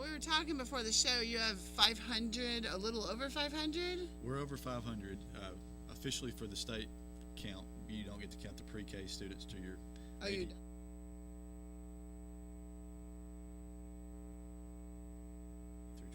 We were talking before the show. You have 500, a little over 500? We're over 500. Officially for the state count, you don't get to count the pre-K students to your Oh, you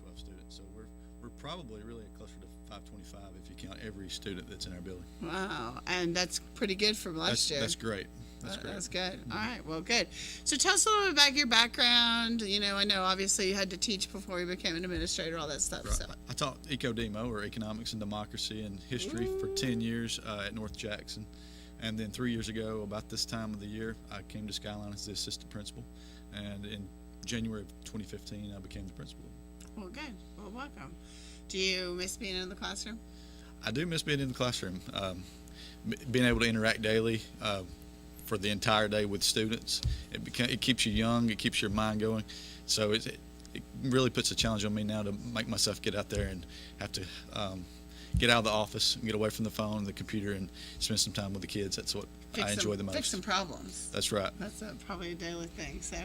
12 students. So we're probably really closer to 525 if you count every student that's in our building. Wow. And that's pretty good from last year. That's great. That's great. That's good. All right. Well, good. So tell us a little bit about your background. I know obviously you had to teach before you became an administrator, all that stuff. Right. So. I taught EcoDemo, or Economics and Democracy and History, for 10 years at North Jackson. And then 3 years ago, about this time of the year, I came to Skyline as the assistant principal. And in January of 2015, I became the principal. Well, good. Well, welcome. Do you miss being in the classroom? I do miss being in the classroom. Being able to interact daily for the entire day with students, it keeps you young, it keeps your mind going. So it really puts a challenge on me now to make myself get out there and have to get out of the office and get away from the phone and the computer and spend some time with the kids. That's what I enjoy the most. Fix some problems. That's right. That's probably a daily thing. So,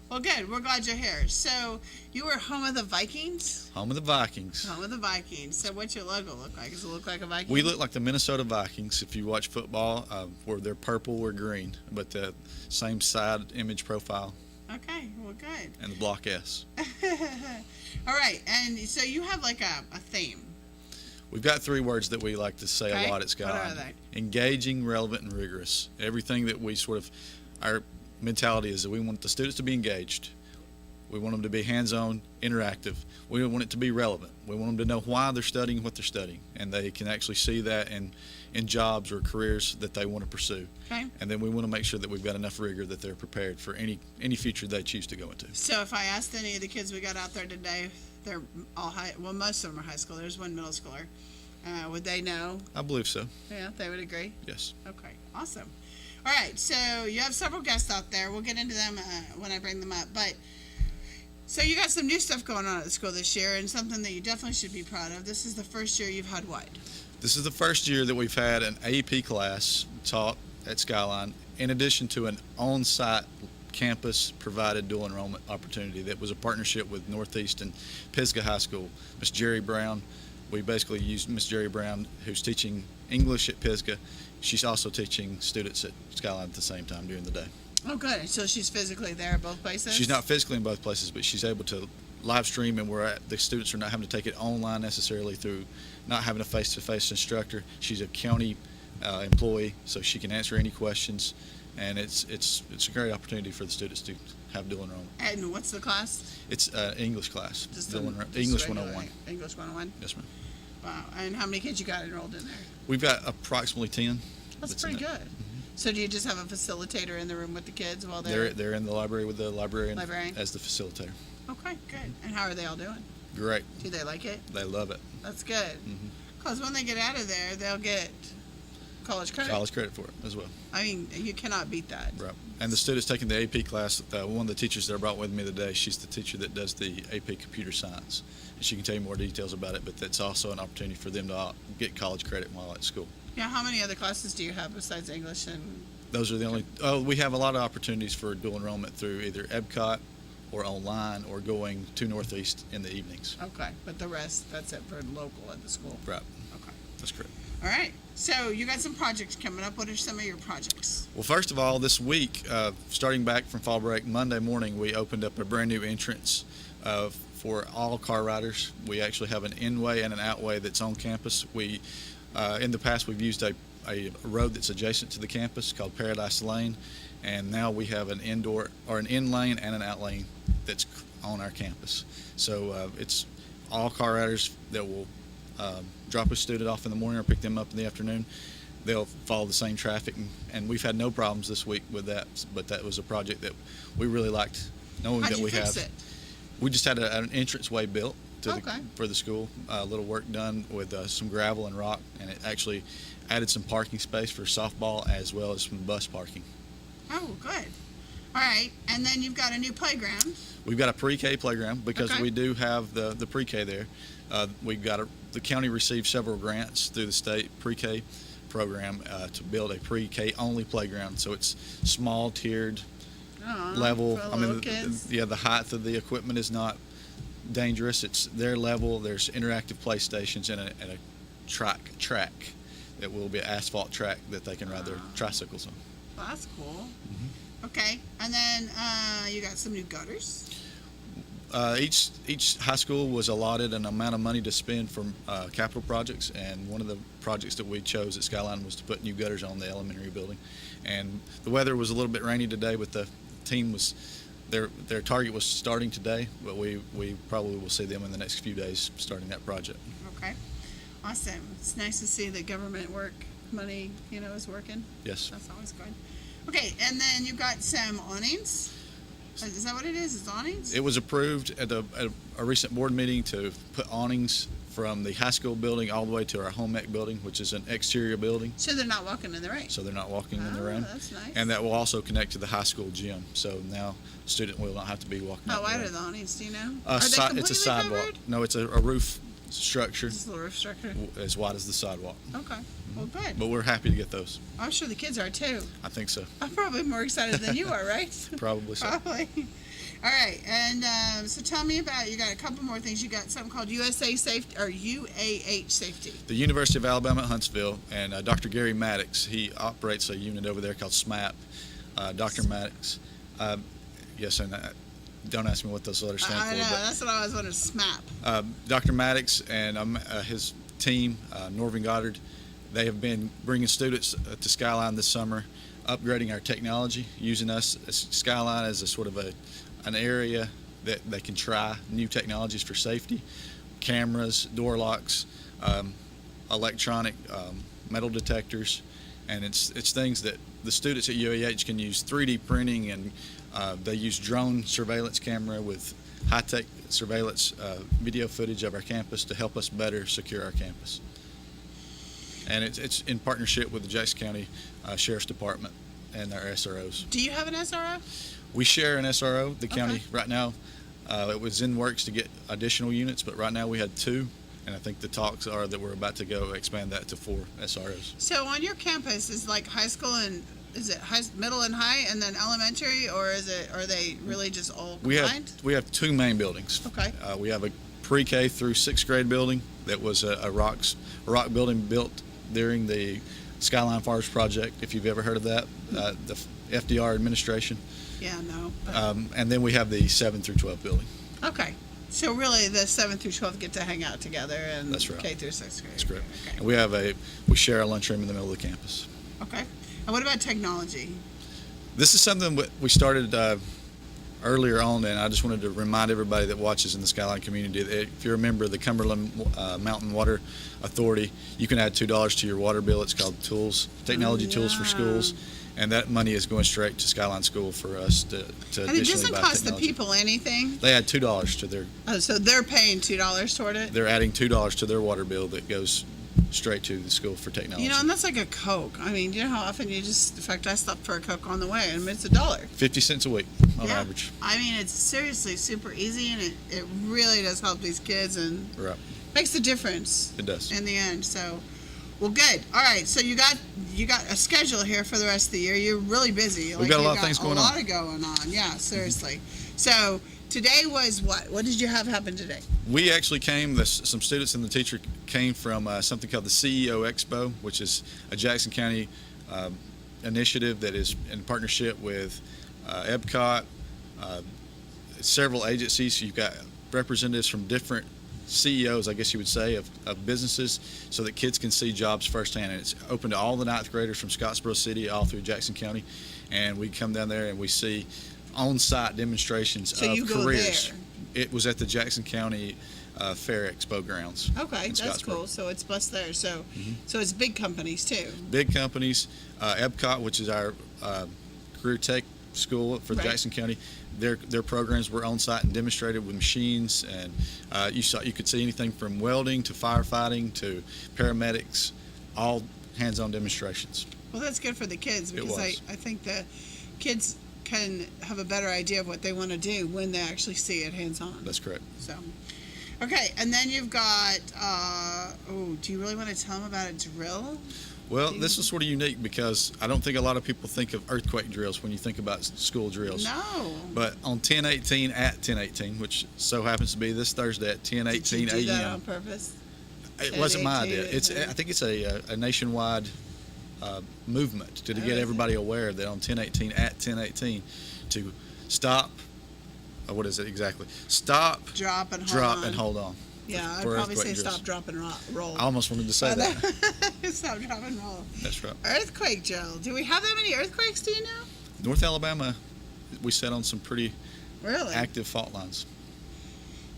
well, good. We're glad you're here. So, you were home of the Vikings? Home of the Vikings. Home of the Vikings. So, what's your logo look like? Does it look like a Viking? We look like the Minnesota Vikings. If you watch football, where they're purple, we're green, but the same side image profile. Okay, well, good. And the block S. All right, and so you have like a theme. We've got 3 words that we like to say a lot at Skyline. What are they? Engaging, relevant, and rigorous. Everything that we our mentality is that we want the students to be engaged. We want them to be hands-on, interactive. We want it to be relevant. We want them to know why they're studying what they're studying, and they can actually see that in jobs or careers that they want to pursue. Okay. And then we want to make sure that we've got enough rigor that they're prepared for any future they choose to go into. So if I asked any of the kids we got out there today, they're all high. Well, most of them are high school. There's one middle schooler. Would they know? I believe so. Yeah, they would agree. Yes. Okay, awesome. All right, so you have several guests out there. We'll get into them when I bring them up. But so you got some new stuff going on at the school this year, and something that you definitely should be proud of. This is the first year you've had what? This is the first year that we've had an AP class taught at Skyline, in addition to an on-site campus-provided dual enrollment opportunity that was a partnership with Northeast and Pisgah High School. Miss Jerry Brown, we basically used Miss Jerry Brown, who's teaching English at Pisgah. She's also teaching students at Skyline at the same time during the day. Oh, good. So she's physically there at both places? She's not physically in both places, but she's able to live stream, and the students are not having to take it online necessarily through not having a face-to-face instructor. She's a county employee, so she can answer any questions, and it's a great opportunity for the students to have dual enrollment. And what's the class? It's an English class. Just English 101. English 101? Yes, ma'am. Wow. And how many kids you got enrolled in there? We've got approximately 10. That's pretty good. Mm-hmm. So do you just have a facilitator in the room with the kids while they're in the library with the librarian Librarian? as the facilitator. Okay, good. And how are they all doing? Great. Do they like it? They love it. That's good. Because when they get out of there, they'll get college credit. College credit for it as well. I mean, you cannot beat that. Right. And the students taking the AP class, one of the teachers that I brought with me today, she's the teacher that does the AP Computer Science. And she can tell you more details about it, but that's also an opportunity for them to get college credit while at school. Yeah, how many other classes do you have besides English and... Those are the only... Oh, we have a lot of opportunities for dual enrollment through either EBCOT or online or going to Northeast in the evenings. Okay, but the rest, that's it for local at the school. Right. Okay. That's correct. All right. So you got some projects coming up. What are some of your projects? Well, first of all, this week, starting back from fall break, Monday morning, we opened up a brand new entrance for all car riders. We actually have an in-way and an out-way that's on campus. We, in the past, we've used a road that's adjacent to the campus called Paradise Lane, and now we have an in lane and an out lane that's on our campus. So it's all car riders that will drop a student off in the morning or pick them up in the afternoon. They'll follow the same traffic, and we've had no problems this week with that. But that was a project that we really liked, knowing How'd that you we fix have. it? We just had an entranceway built Okay. for the school. A little work done with some gravel and rock, and it actually added some parking space for softball as well as some bus parking. Oh, good. All right. And then you've got a new playground. We've got a pre-K playground because Okay. we do have the pre-K there. We've got the county received several grants through the state pre-K program to build a pre-K only playground. So it's small tiered Oh, level. for I mean, little kids. the height of the equipment is not dangerous. It's their level. There's interactive play stations and a track that will be an asphalt track that they can ride their tricycles on. Well, that's cool. Okay, and then you got some new gutters. Each high school was allotted an amount of money to spend for capital projects, and one of the projects that we chose at Skyline was to put new gutters on the elementary building. And the weather was a little bit rainy today, but the team was their target was starting today, but we probably will see them in the next few days starting that project. Okay, awesome. It's nice to see that government work money, is working. Yes. That's always good. Okay, and then you got some awnings. Is that what it is? It's awnings? It was approved at a recent board meeting to put awnings from the high school building all the way to our home ec building, which is an exterior building. So they're not walking in the rain. So they're not walking in the rain. That's nice. And that will also connect to the high school gym. So now a student will not have to be walking. How out wide in are the the awnings? Do you know? rain. Are they completely It's a sidewalk. covered? No, it's a roof structure Just a little roof structure. as wide as the sidewalk. Okay. Well, good. But we're happy to get those. I'm sure the kids are too. I think so. I'm probably more excited than you are, right? Probably so. Probably. All right, and so tell me about, you got a couple more things. You got something called USA Safety, or UAH Safety. The University of Alabama at Huntsville, and Dr. Gary Maddox, he operates a unit over there called SMAP. Dr. Maddox. Yes, and don't ask me what those letters stand I for. know, But that's what I always wanted, SMAP. Dr. Maddox and his team, Norvin Goddard, they have been bringing students to Skyline this summer, upgrading our technology, using us as Skyline as a sort of an area that they can try new technologies for safety, cameras, door locks, electronic metal detectors, and it's things that the students at UAH can use 3D printing, and they use drone surveillance camera with high-tech surveillance video footage of our campus to help us better secure our campus. And it's in partnership with the Jackson County Sheriff's Department and our SROs. Do you have an SRO? We share an SRO. The county Okay. right now, it was in works to get additional units, but right now we had 2, and I think the talks are that we're about to go expand that to 4 SROs. So on your campus is like high school and is it middle and high and then elementary, or are they really just all combined? We have 2 main buildings. Okay. We have a pre-K through 6th grade building that was a rock building built during the Skyline Farms project, if you've ever heard of that, the FDR administration. Yeah, no. But, And then we have the 7 through 12 building. okay. So really the 7th through 12th get to hang out together, and That's right. K through 6th grade. That's correct. Okay. And we share a lunchroom in the middle of the campus. Okay. And what about technology? This is something we started earlier on, and I just wanted to remind everybody that watches in the Skyline community that if you're a member of the Cumberland Mountain Water Authority, you can add $2 to your water bill. It's called Technology Tools for Schools, and that money is going straight to Skyline School for us to And it additionally doesn't buy cost the technology. people anything. They add $2 to their. Oh, so they're paying $2 toward it. They're adding $2 to their water bill that goes straight to the school for technology. And that's like a Coke. I mean, do you know how often in fact, I stopped for a Coke on the way, and it's $1. 50 cents a week on average. I mean, it's seriously super easy, and it really does help these kids, and Right. makes a difference It does. in the end. So, well, good. All right, so you got a schedule here for the rest of the year. You're really busy. We've got a lot of things going on. A lot of going on. Yeah, seriously. So today was what? What did you have happen today? We actually some students and the teacher came from something called the CEO Expo, which is a Jackson County initiative that is in partnership with EBCOT, several agencies. You've got representatives from different CEOs, I guess you would say, of businesses, so that kids can see jobs firsthand. And it's open to all the 9th graders from Scottsboro City all through Jackson County. And we come down there and we see on-site demonstrations So of you go careers. there. It was at the Jackson County Fair Expo grounds. Okay, in that's Scottsboro. cool. So it's bus there. So it's big companies too. Big companies, EBCOT, which is our career tech school for Right. Jackson County, their programs were on site and demonstrated with machines, and you could see anything from welding to firefighting to paramedics, all hands-on demonstrations. Well, that's good for the kids, because was. I think the kids can have a better idea of what they want to do when they actually see it hands-on. That's correct. So, okay, and then you've got, do you really want to tell them about a drill? Well, this is sort of unique because I don't think a lot of people think of earthquake drills when you think about school drills. No. But on 10/18 at 10/18, which so happens to be this Thursday at 10:18 Did you do that on a.m. purpose? It wasn't my 10/18, idea. It's I think it's a nationwide movement to Oh, get is everybody aware that on 10/18 at 10/18 to stop. What is it exactly? Stop, Drop and hold drop, on. and hold on. Yeah, I'd for probably say earthquake drills. stop, drop, and roll. I almost wanted to say that. Stop, drop, and roll. That's right. Earthquake drill. Do we have that many earthquakes, do you know? North Alabama, we set on some pretty Really? active fault lines.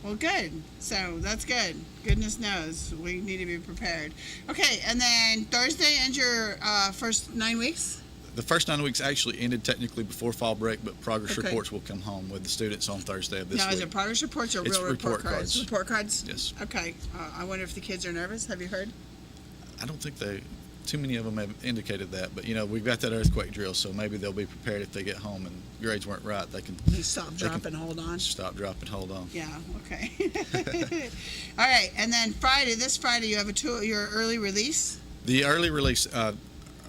Well, good. So that's good. Goodness knows we need to be prepared. Okay, and then Thursday ends your first 9 weeks? The first 9 weeks actually ended technically before fall break, but progress Okay. reports will come home with the students on Thursday of this Now, week. is it progress reports or It's real report report cards? cards. Report cards? Yes. Okay. I wonder if the kids are nervous. Have you heard? I don't think too many of them have indicated that, but we've got that earthquake drill, so maybe they'll be prepared if they get home and grades weren't right. They can You stop, They drop, can- and hold on. stop, drop, and hold on. Yeah, okay. All right, and then this Friday, you have your early release? The early release,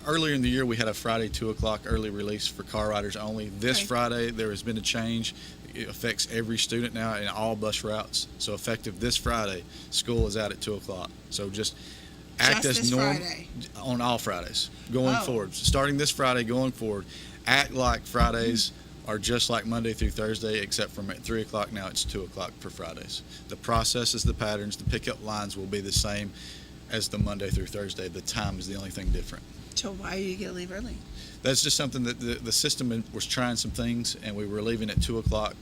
earlier in the year, we had a Friday 2 o'clock early release for car riders only. This Okay. Friday, there has been a change. It affects every student now in all bus routes. So effective this Friday, school is out at 2 o'clock. So just act Just as this normal Friday? on all Fridays going Oh. forward. Starting this Friday going forward, act like Fridays are just like Monday through Thursday, except from at 3 o'clock now it's 2 o'clock for Fridays. The processes, the patterns, the pickup lines will be the same as the Monday through Thursday. The time is the only thing different. So why are you going to leave early? That's just something that the system was trying some things, and we were leaving at 2 o'clock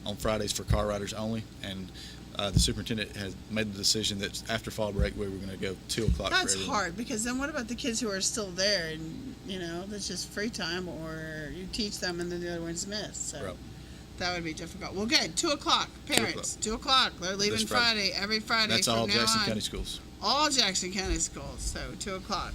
on Fridays for car riders only. And the superintendent has made the decision that after fall break we were going to go 2 o'clock for That's everyone. hard, because then what about the kids who are still there and, that's just free time, or you teach them and then the other one's missed. So Right. that would be difficult. Well, good. 2 o'clock, parents. 2 o'clock. They're leaving This Friday. every Friday That's from all now Jackson on. County schools. All Jackson County schools, so 2 o'clock.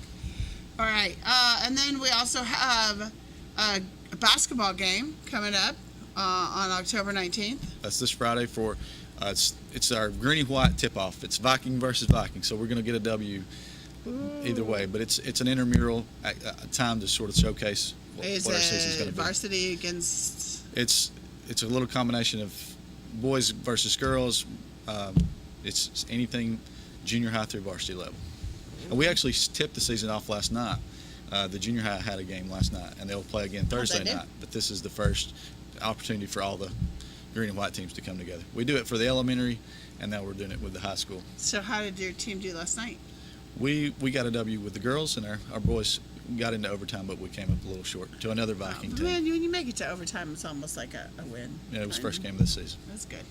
All right, and then we also have a basketball game coming up on October 19th. That's this Friday for it's our Greeny White tip-off. It's Viking versus Viking, so we're going to get a W either way. But it's an intramural time to sort of showcase what Is our season's going it to be. varsity against? It's a little combination of boys versus girls. It's anything junior high through varsity level. And we actually tipped the season off last night. The junior high had a game last night, and they'll play again Thursday do? night. But this is the first opportunity for all the green and white teams to come together. We do it for the elementary, and now we're doing it with the high school. So how did your team do last night? We got a W with the girls, and our boys got into overtime, but we came up a little short to another Viking team. Man, when you make it to overtime, it's almost like a win. Yeah, it was first game of the season. That's good.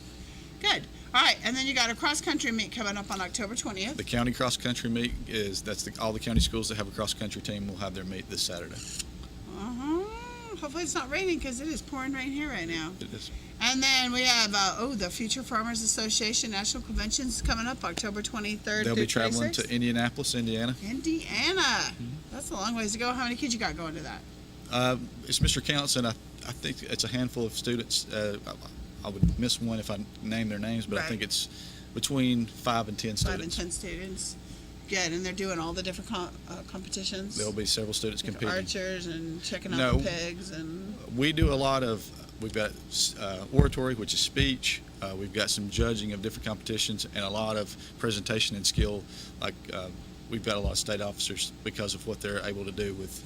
Good. All right, and then you got a cross-country meet coming up on October 20th. The county cross country meet all the county schools that have a cross country team will have their meet this Saturday. Hopefully it's not raining, because it is pouring rain here right now. It is. And then we have the Future Farmers Association National Convention is coming up October 23rd. They'll through be traveling 26th. to Indianapolis, Indiana. Indiana. That's a long ways to go. How many kids you got going to that? It's Mr. Counts, and I think it's a handful of students. I would miss one if I name their names, but I Right. think it's between 5 and 10 5 and students. 10 students. Good, and they're doing all the different competitions. There'll be several students Like competing. archers and checking out No. the pigs and. We do a lot of, we've got oratory, which is speech. We've got some judging of different competitions, and a lot of presentation and skill. Like we've got a lot of state officers because of what they're able to do with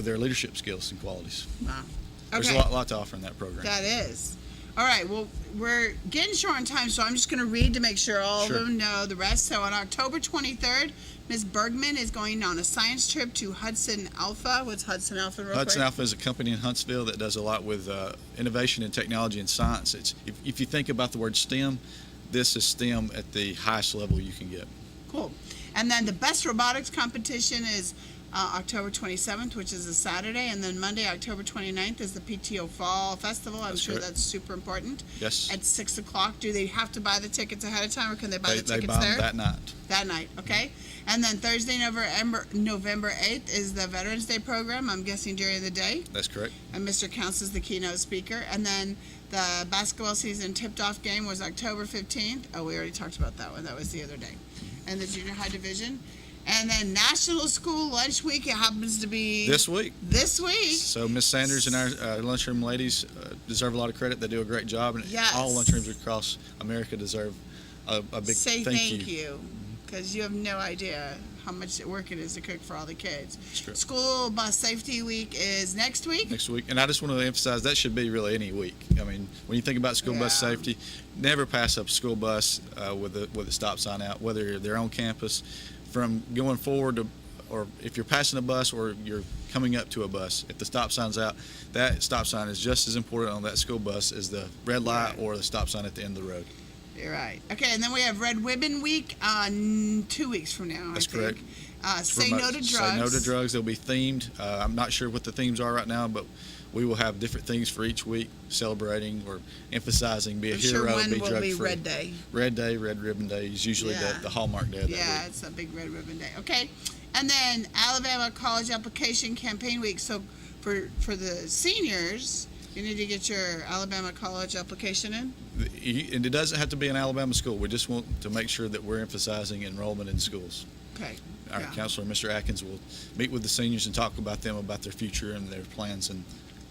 their leadership skills and qualities. Wow. There's Okay. a lot to offer in that program. That is. All right, well, we're getting short on time, so I'm just going to read to make sure all Sure. of them know the rest. So on October 23rd, Ms. Bergman is going on a science trip to Hudson Alpha. What's Hudson Alpha real Hudson quick? Alpha is a company in Huntsville that does a lot with innovation in technology and science. If you think about the word STEM, this is STEM at the highest level you can get. Cool. And then the best robotics competition is October 27th, which is a Saturday, and then Monday, October 29th, is the PTO Fall Festival. I'm That's sure correct. that's super important. Yes, At 6 o'clock, do they have to buy the tickets ahead of time, or can they buy the they tickets buy there? them that night. That night, okay. And then Thursday, November 8th, is the Veterans Day program, I'm guessing during the day. That's correct. And Mr. Counts is the keynote speaker. And then the basketball season tipped-off game was October 15th. Oh, we already talked about that one. That was the other day. And the junior high division. And then National School Lunch Week, it happens to be This week. This week. So Miss Sanders and our lunchroom ladies deserve a lot of credit. They do a great job, and Yes. all lunchrooms across America deserve a big Say thank you. you, because you have no idea how much work it is to cook for all the kids. That's true. School Bus Safety Week is next week. Next week, and I just want to emphasize that should be really any week. I mean, when you think about school bus Yeah. safety, never pass up a school bus with a stop sign out, whether they're on campus, from going forward to, or if you're passing a bus or you're coming up to a bus. If the stop sign's out, that stop sign is just as important on that school bus as the red light or the stop sign at the end of the road. You're right. Okay, and then we have Red Ribbon Week 2 weeks from now. That's I think. correct. Say no to drugs. Say no to drugs. They'll be themed. I'm not sure what the themes are right now, but we will have different things for each week, celebrating or emphasizing. Be a I'm hero. sure one be will drug be free. Red Day. Red Day, Red Ribbon Day is usually Yeah. the hallmark day of that Yeah, week. it's a big Red Ribbon Day. Okay, and then Alabama College Application Campaign Week. So for the seniors, you need to get your Alabama College application in. And it doesn't have to be an Alabama school. We just want to make sure that we're emphasizing enrollment in schools. Okay. Our Yeah. counselor, Mr. Atkins, will meet with the seniors and talk about them, about their future and their plans. And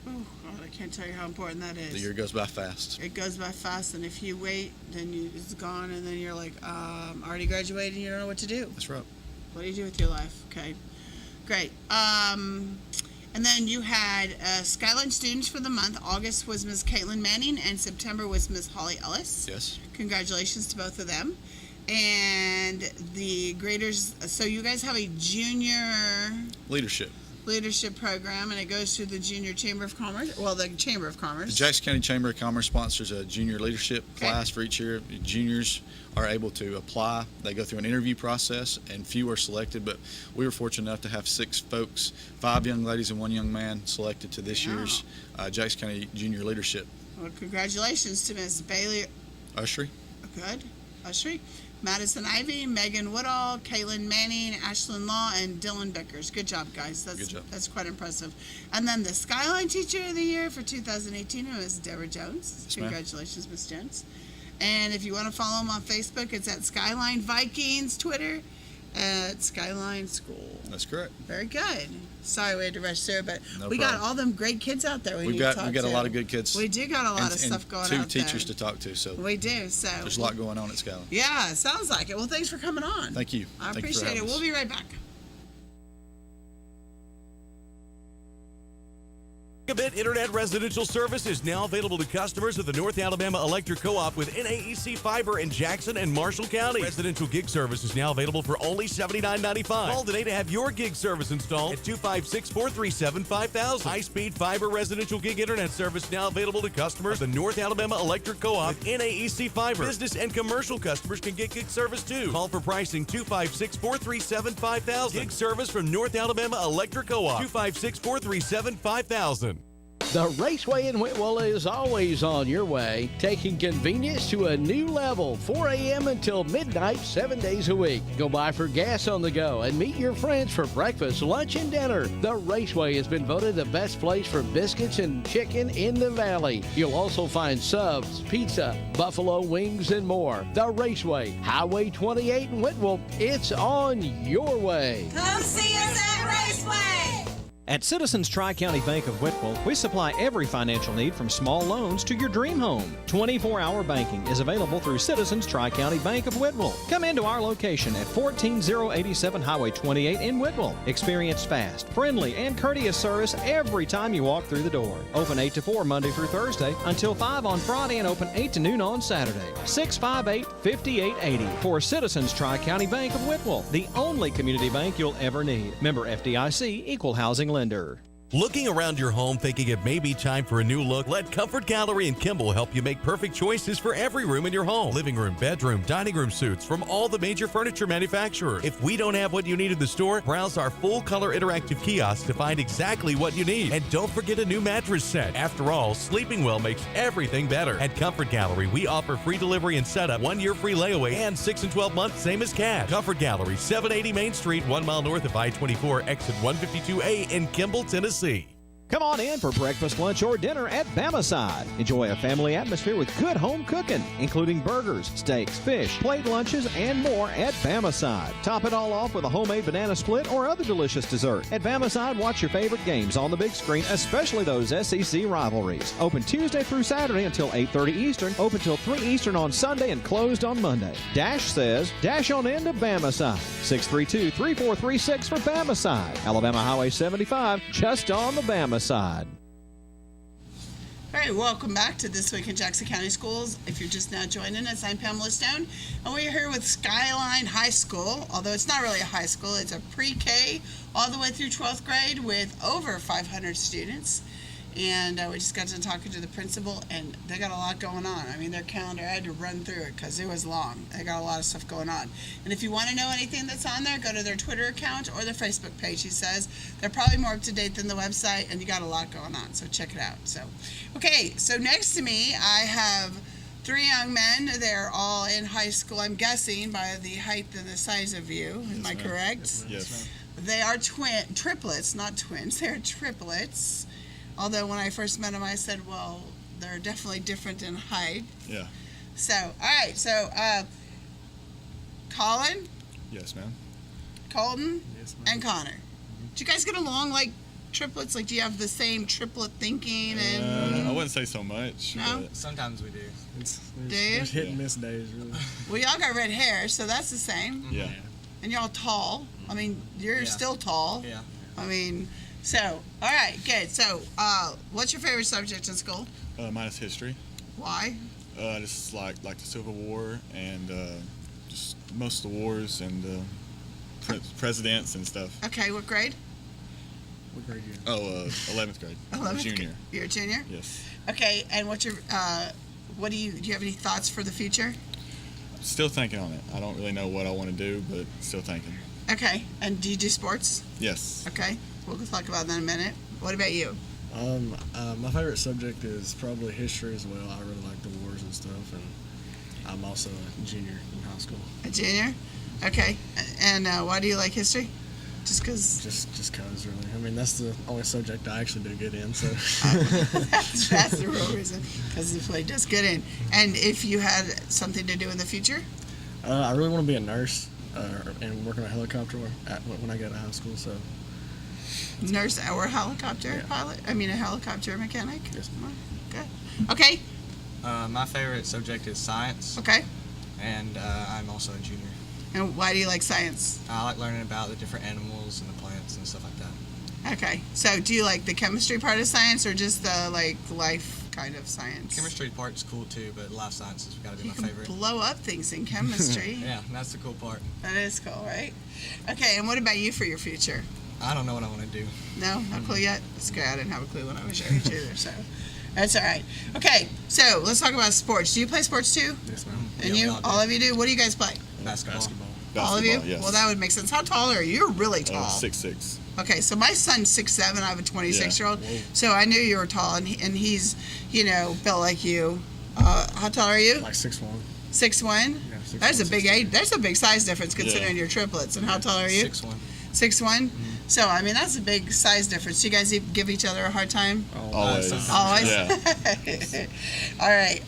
Oh, God, I can't tell you how important that is. the year goes by fast. It goes by fast, and if you wait, then it's gone, and then you're like, already graduated, and you don't know what to do. That's right. What do you do with your life? Okay, great. And then you had Skyline Students for the month. August was Ms. Caitlin Manning, and September was Ms. Holly Ellis. Yes. Congratulations to both of them. And the graders, so you guys have a junior Leadership. leadership program, and it goes through the Junior Chamber of Commerce, well, the Chamber of The Commerce. Jackson County Chamber of Commerce sponsors a junior leadership class for each year. Juniors are able to apply. They go through an interview process, and few are selected, but we were fortunate enough to have 6 folks, 5 young ladies and 1 young man selected to this Wow. year's Jackson County Junior Leadership. Well, congratulations to Ms. Bailey. Ushery. Good. Ushery. Madison Ivy, Megan Woodall, Caitlin Manning, Ashlyn Law, and Dylan Bickers. Good job, guys. Good job. That's quite impressive. And then the Skyline Teacher of the Year for 2018 was Deborah Jones. Yes, ma'am. Congratulations, Ms. Jones. And if you want to follow them on Facebook, it's at Skyline Vikings, Twitter at Skyline School. That's correct. Very good. Sorry we had to rush through, but No we got problem. all them great kids out there. We've got a lot of good kids. We do got a lot and, of stuff and going 2 out there. teachers to talk to, so We do. So there's a lot going on at Skyline. yeah, it sounds like it. Well, thanks for coming on. Thank you. I Thank you for appreciate it. having us. We'll be right back. Gigabit Internet residential service is now available to customers of the North Alabama Electric Co-op with NAEC Fiber in Jackson and Marshall County. Residential gig service is now available for only $79.95. Call today to have your gig service installed at 256-437-5000. High-speed fiber residential gig internet service now available to customers of the North Alabama Electric Co-op with NAEC Fiber. Business and commercial customers can get gig service too. Call for pricing 256-437-5000. Gig service from North Alabama Electric Co-op. 256-437-5000. The Raceway in Whitwell is always on your way, taking convenience to a new level, 4 a.m. until midnight, 7 days a week. Go by for gas on the go and meet your friends for breakfast, lunch, and dinner. The Raceway has been voted the best place for biscuits and chicken in the valley. You'll also find subs, pizza, buffalo wings, and more. The Raceway, Highway 28 in Whitwell. It's on your way. Come see us at Raceway! At Citizens Tri-County Bank of Whitwell, we supply every financial need from small loans to your dream home. 24-hour banking is available through Citizens Tri-County Bank of Whitwell. Come into our location at 14087 Highway 28 in Whitwell. Experience fast, friendly, and courteous service every time you walk through the door. Open 8 to 4 Monday through Thursday until 5 on Friday and open 8 to noon on Saturday. 658-5880 for Citizens Tri-County Bank of Whitwell, the only community bank you'll ever need. Member FDIC, Equal Housing Lender. Looking around your home thinking it may be time for a new look? Let Comfort Gallery in Kimball help you make perfect choices for every room in your home. Living room, bedroom, dining room suites from all the major furniture manufacturers. If we don't have what you need in the store, browse our full-color interactive kiosk to find exactly what you need. And don't forget a new mattress set. After all, sleeping well makes everything better. At Comfort Gallery, we offer free delivery and setup, 1-year free layaway, and 6 and 12 months, same as cash. Comfort Gallery, 780 Main Street, 1 mile north of I-24, exit 152A in Kimball, Tennessee. Come on in for breakfast, lunch, or dinner at Bamacide. Enjoy a family atmosphere with good home cooking, including burgers, steaks, fish, plate lunches, and more at Bamacide. Top it all off with a homemade banana split or other delicious dessert. At Bamacide, watch your favorite games on the big screen, especially those SEC rivalries. Open Tuesday through Saturday until 8:30 Eastern, open till 3 Eastern on Sunday, and closed on Monday. Dash says, dash on into Bamacide. 632-3436 for Bamacide. Alabama Highway 75, just on the Bama side. All right, welcome back to This Week in Jackson County Schools. If you're just now joining us, I'm Pamela Stone, and we're here with Skyline High School, although it's not really a high school. It's a pre-K all the way through 12th grade with over 500 students. And we just got to talking to the principal, and they got a lot going on. I mean, their calendar, I had to run through it because it was long. They got a lot of stuff going on. And if you want to know anything that's on there, go to their Twitter account or their Facebook page. He says they're probably more up to date than the website, and you got a lot going on. So check it out. So, okay, so next to me, I have 3 young men. They're all in high school, I'm guessing, by the height and the size of you. Am I correct? Yes. They are triplets, not twins. They're triplets. Although when I first met them, I said, well, they're definitely different in height. Yeah. So, all right. So, Colin, Yes, ma'am. Colton, Yes, ma'am. and Connor. Do you guys get along like triplets? Like, do you have the same triplet thinking? And I wouldn't say so much. No? But Sometimes we do. Do you? There's hit and miss days, really. Well, y'all got red hair, so that's the same. yeah. And y'all tall. I mean, you're Yeah. still tall. Yeah. I mean, so, all right, good. So, what's your favorite subject in school? Minus history. Why? Just like the Civil War and just most of the wars and presidents and stuff. Okay, what grade? What grade you in? Oh, 11th grade. 11th Junior. grade. You're a junior? Yes. Okay, and what's your, do you have any thoughts for the future? Still thinking on it. I don't really know what I want to do, but still thinking. Okay, and do you do sports? Yes. Okay, we'll talk about that in a minute. What about you? My favorite subject is probably history as well. I really like the wars and stuff, and I'm also a junior in high school. A junior? Okay, and why do you like history? Just because? Just cause, really. I mean, that's the only subject I actually do good in. So that's the real reason, because the play does good in. And if you had something to do in the future? I really want to be a nurse and work on a helicopter when I get out of high school. So Nurse or helicopter Yeah. pilot? I mean, a helicopter mechanic? Yes. Good. Okay, My favorite subject is science, okay. and I'm also a junior. And why do you like science? I like learning about the different animals and the plants and stuff like that. Okay, so do you like the chemistry part of science or just the life kind of science? Chemistry part's cool too, but life sciences got to be You my can favorite. blow up things in chemistry. Yeah, that's the cool part. That is cool, right? Okay, and what about you for your future? I don't know what I want to do. No, no clue yet? That's good. I didn't have a clue when I was your age either, so that's all right. Okay, so let's talk about sports. Do you play sports too? yes, ma'am. And Yeah, you? we all do. All of you do? What do you guys play? Basketball. All of you? Basketball, yes. Well, that would make sense. How tall are you? You're really tall. 6'6". Okay, so my son's 6'7". I have a 26-year-old. Whoa. So I knew you were tall, and he's, built like you. How tall are you? Like 6'1". 6'1"? Yeah, 6'1", That's a big 6'2". age. That's a big size difference considering Yeah. you're triplets. And how tall are you? 6'1". 6'1". So I mean that's a big size difference. Do you guys give each other a hard time? Always. Always. Yeah. All right.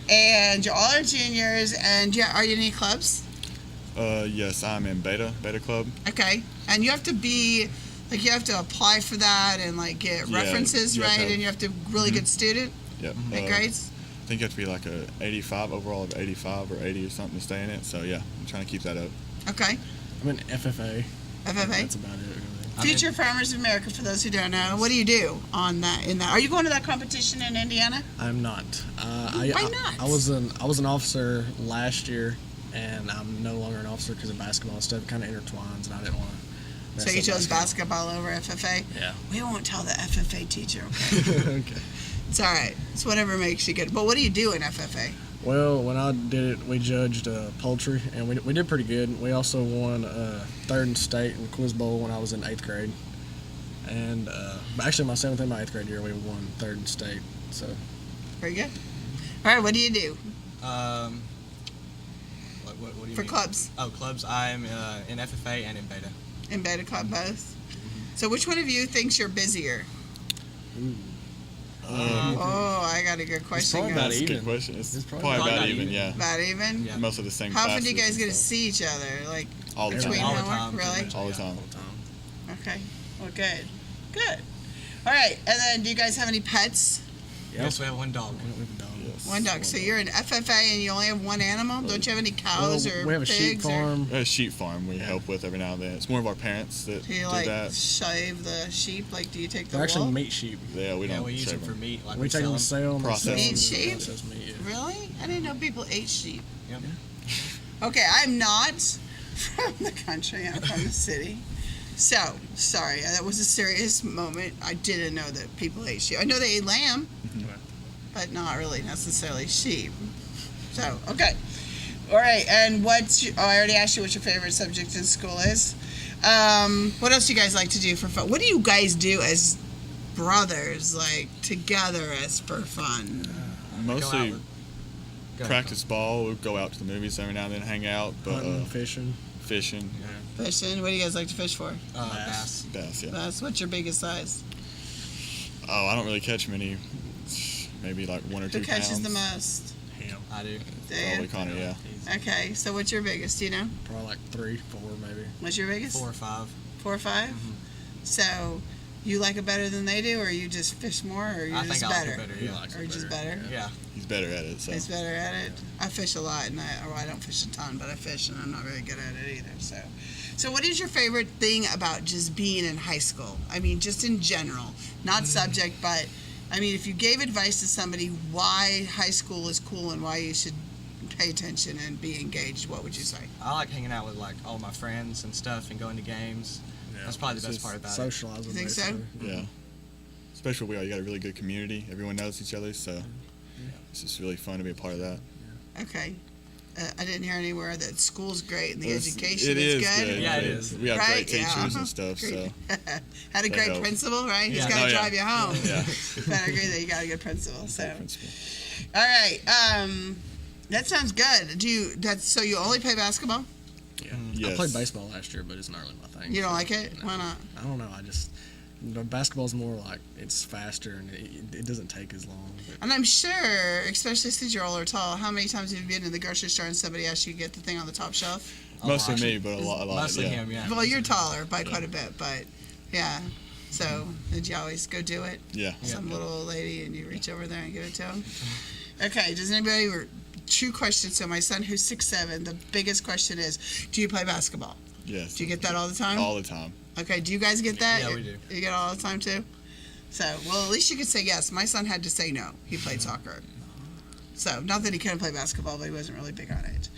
And you all are juniors. And are you in any clubs? Yes, I'm in Beta Club. Okay. And you have to be you have to apply for that and get Yeah, references, you have right? to have- And you have to really good student. Yep. Big grades. I think you have to be like a 85 overall of 85 or 80 or something to stay in it. So yeah, I'm trying to keep that up. Okay. I'm in FFA. FFA. That's about it, really. Future Farmers of America. For those who don't know, what do you do on that? In that, are you going to that competition in Indiana? I'm not. Why not? I was an officer last year, and I'm no longer an officer because of basketball and stuff. It kind of intertwines, and I didn't want to. So you chose basketball over FFA? Yeah. We won't tell the FFA teacher, okay? Okay. It's all right. It's whatever makes you good. But what do you do in FFA? Well, when I did it, we judged poultry, and we did pretty good. We also won third in state in Quiz Bowl when I was in 8th grade. And actually, my 7th and my 8th grade year, we won third in state. So Very good. All right, what do you do What do you for mean? clubs? Oh, clubs. I'm in FFA and in Beta. In Beta Club, both? So which one of you thinks you're busier? Oh, I got a good question, probably about guys. even. Good question. It's, It's probably probably about about even, even. yeah. About even? Yeah. Most of the same How often do you classes guys and get to stuff. see each other? Like All the between time. All the homework? time, pretty Really? much. All the time. Okay. Well, good. Good. All right. And then, do you guys have any pets? Yes, we have one dog. We have a dog. Yes. One dog. So you're an FFA and you only have one animal? Don't you have any cows Well, or we have a pigs? sheep farm. We have a sheep farm we help with every now and then. It's more of our parents that Or do you do like that. shave the sheep? Like, do you take the They're actually wool? meat sheep. Yeah, we Yeah, don't we use shave them for meat. Like We take them to sell sell them. Process. Meat sheep? Process meat, yeah. Really? I didn't know people ate sheep. Yep. Okay, I'm not from the country. I'm from the city. So, sorry, that was a serious moment. I didn't know that people ate sheep. I know they ate lamb, but not really necessarily sheep. So, okay. All right, and I already asked you what your favorite subject in school is. What else do you guys like to do for fun? What do you guys do as brothers, like, together as for fun? Mostly Go ahead. practice ball. We'll go out to the movies every now and then, hang out. But Hunting, fishing. fishing, Fishing? What do you guys like to fish for? Bass. bass, yeah. What's your biggest size? Oh, I don't really catch many. Maybe like 1 or 2 Who pounds. catches the most? I do. Do Probably you? Connor, yeah. Okay, so what's your biggest? Do you know? Probably like 3, 4 maybe. What's your biggest? 4 or 5. 4 or 5? So, you like it better than they do, or you just fish more, or you're I just think I like better? it better. He Yeah. likes Or it just better. better? Yeah. He's better at it. So He's better at it. I fish a lot, and I don't fish a ton, but I fish, and I'm not very good at it either. So what is your favorite thing about just being in high school? I mean, just in general, not subject, but I mean, if you gave advice to somebody why high school is cool and why you should pay attention and be engaged, what would you say? I like hanging out with like all my friends and stuff and going to games. That's probably the best part about it. Socializing. You think so? basically. yeah. Especially we are. You got a really good community. Everyone knows each other, so it's just really fun to be a part of that. Okay. I didn't hear anywhere that school's great and the It's- education it is is good. Yeah, it is. We have Right? great teachers Yeah. and stuff. Great. So Had a They great help. principal, right? He's Yeah. got to Oh, yeah. drive you home. yeah. But I agree that you got a good principal. So, Principal. all right. That sounds good. So you only play basketball? Yeah. I Yes. played baseball last year, but it's not really my thing. You don't so, like it? no. Why not? I don't know. Basketball's more like it's faster and it doesn't take as long. But And I'm sure, especially since you're older tall, how many times have you been in the grocery store and somebody asked you to get the thing on the top shelf? Mostly me, but a lot. Mostly yeah. him, yeah. Well, you're taller by quite a bit, but yeah. So did you always go do it? Yeah. Some little old lady and you reach over there and give it to him? Okay, does anybody, true question, so my son who's 6'7", the biggest question is, do you play basketball? Yes. Do you get that all the time? All the time. Okay, do you guys get that? Yeah, we do. You get it all the time too? So, well, at least you could say yes. My son had to say no. He played soccer. So, not that he couldn't play basketball, but he wasn't really big on it.